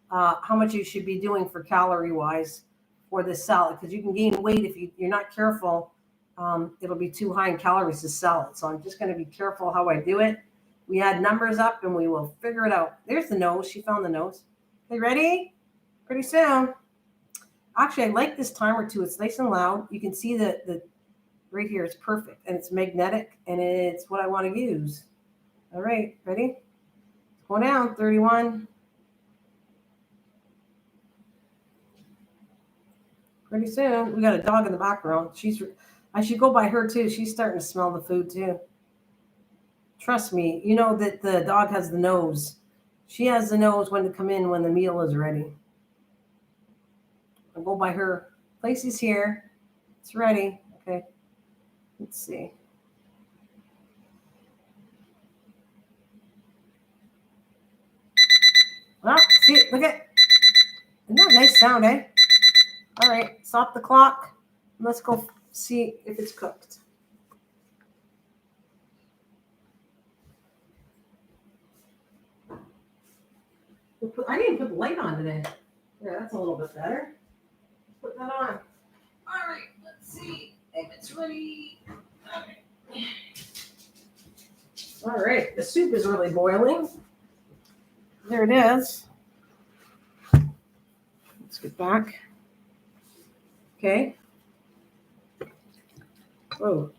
How much you should be doing for calorie-wise for this salad. Because you can gain weight if you're not careful. It'll be too high in calories to sell it. So I'm just going to be careful how I do it. We add numbers up and we will figure it out. There's the nose. She found the nose. Okay, ready? Pretty soon. Actually, I like this timer too. It's nice and loud. You can see the right here. It's perfect. And it's magnetic. And it's what I want to use. All right, ready? Go down, 31. Pretty soon, we got a dog in the background. I should go by her too. She's starting to smell the food too. Trust me, you know that the dog has the nose. She has the nose when to come in when the meal is ready. I'll go by her. Place is here. It's ready. Okay. Let's see. Well, see, look at. Isn't that a nice sound, eh? All right, stop the clock. Let's go see if it's cooked. I didn't put the light on today. Yeah, that's a little bit better. Put that on. All right, let's see if it's ready. All right, the soup is really boiling. There it is. Let's get back. Okay. Oh,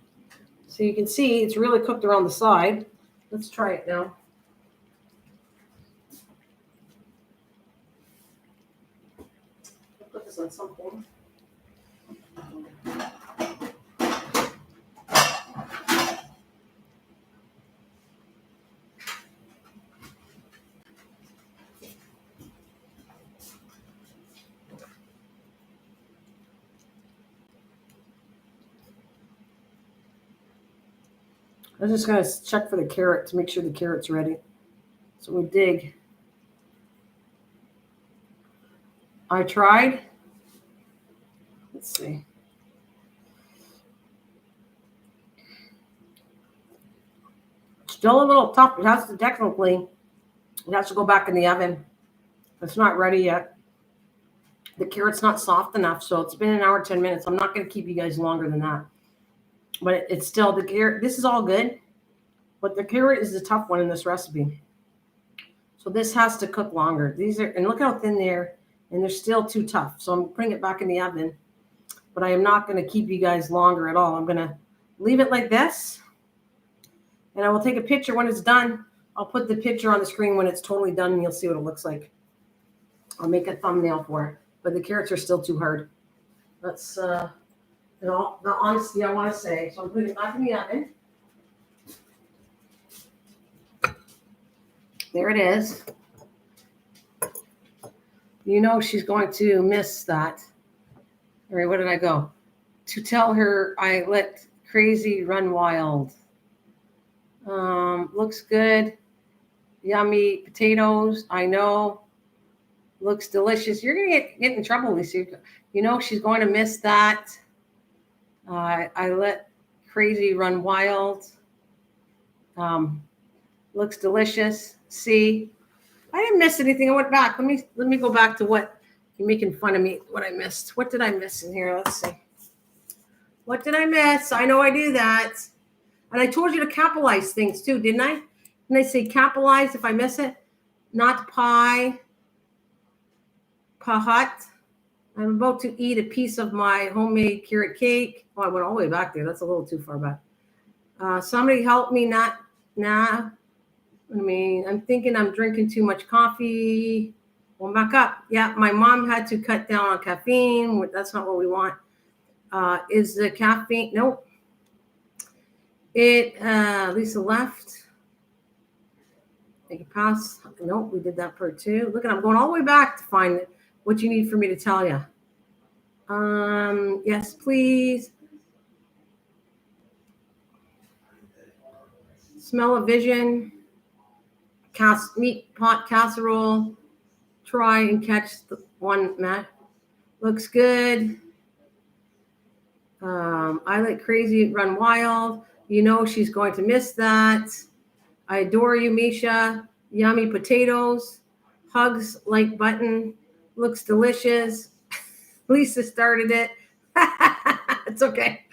so you can see it's really cooked around the side. Let's try it now. I'll put this on something. I'm just going to check for the carrot to make sure the carrot's ready. So we dig. I tried. Let's see. Still a little tough. It has to technically, it has to go back in the oven. It's not ready yet. The carrot's not soft enough, so it's been an hour, 10 minutes. I'm not going to keep you guys longer than that. But it's still the carrot. This is all good, but the carrot is the tough one in this recipe. So this has to cook longer. These are, and look how thin they are, and they're still too tough. So I'm putting it back in the oven, but I am not going to keep you guys longer at all. I'm going to leave it like this, and I will take a picture when it's done. I'll put the picture on the screen when it's totally done, and you'll see what it looks like. I'll make a thumbnail for it, but the carrots are still too hard. That's in all the honesty I want to say. So I'm putting it back in the oven. There it is. You know she's going to miss that. All right, where did I go? To tell her I let crazy run wild. Looks good. Yummy potatoes. I know. Looks delicious. You're going to get in trouble, Lisa. You know she's going to miss that. I let crazy run wild. Looks delicious. See, I didn't miss anything. I went back. Let me go back to what you're making fun of me. What I missed. What did I miss in here? Let's see. What did I miss? I know I do that. And I told you to capitalize things too, didn't I? Didn't I say capitalize if I miss it? Not pie. Pahat. I'm about to eat a piece of my homemade carrot cake. Oh, I went all the way back there. That's a little too far back. Somebody help me. Nah. I mean, I'm thinking I'm drinking too much coffee. Well, back up. Yeah, my mom had to cut down on caffeine. That's not what we want. Is the caffeine? Nope. Lisa left. Take a pass. Nope, we did that part too. Look, I'm going all the way back to find what you need for me to tell you. Yes, please. Smell of vision. Meat pot casserole. Try and catch the one, Matt. Looks good. I like crazy run wild. You know she's going to miss that. I adore you, Misha. Yummy potatoes. Hugs like button. Looks delicious. Lisa started it. It's okay.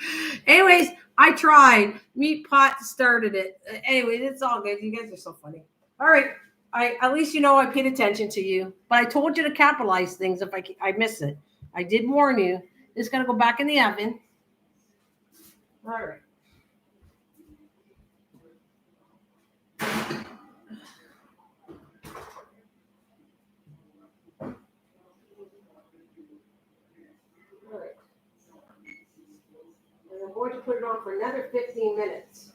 Anyways, I tried. Meat pot started it. Anyways, it's all good. You guys are so funny. All right. At least you know I paid attention to you. But I told you to capitalize things if I miss it. I did warn you. It's going to go back in the oven. All right. I'm going to put it on for another 15 minutes.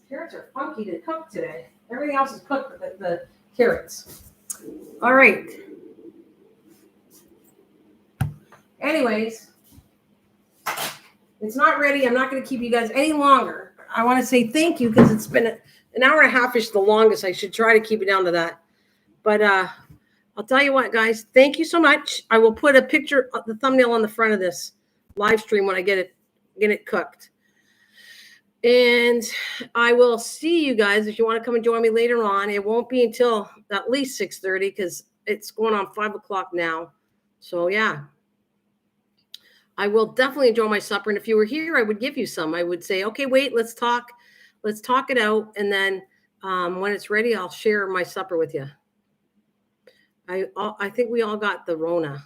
Carrots are funky to cook today. Everything else is cooked but the carrots. All right. Anyways, it's not ready. I'm not going to keep you guys any longer. I want to say thank you because it's been an hour and a half-ish the longest. I should try to keep it down to that. But I'll tell you what, guys. Thank you so much. I will put a picture of the thumbnail on the front of this live stream when I get it cooked. And I will see you guys if you want to come and join me later on. It won't be until at least 6:30 because it's going on 5 o'clock now. So, yeah. I will definitely enjoy my supper. And if you were here, I would give you some. I would say, okay, wait, let's talk. Let's talk it out. And then when it's ready, I'll share my supper with you. I think we all got the Rona.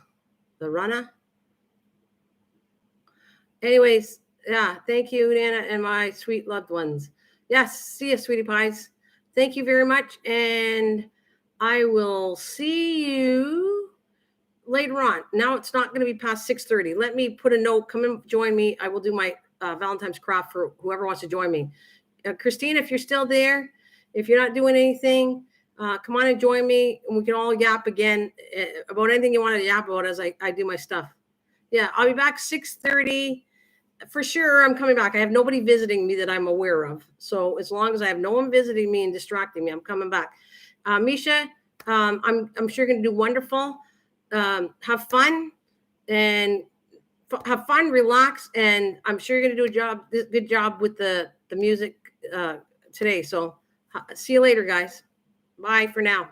Anyways, yeah, thank you, Nana, and my sweet loved ones. Yes, see you, sweetie pies. Thank you very much. And I will see you later on. Now it's not going to be past 6:30. Let me put a note. Come and join me. I will do my Valentine's craft for whoever wants to join me. Christine, if you're still there, if you're not doing anything, come on and join me, and we can all yap again about anything you want to yap about as I do my stuff. Yeah, I'll be back 6:30. For sure, I'm coming back. I have nobody visiting me that I'm aware of. So as long as I have no one visiting me and distracting me, I'm coming back. Misha, I'm sure you're going to do wonderful. Have fun and have fun, relax, and I'm sure you're going to do a good job with the music today. So see you later, guys. Bye for now.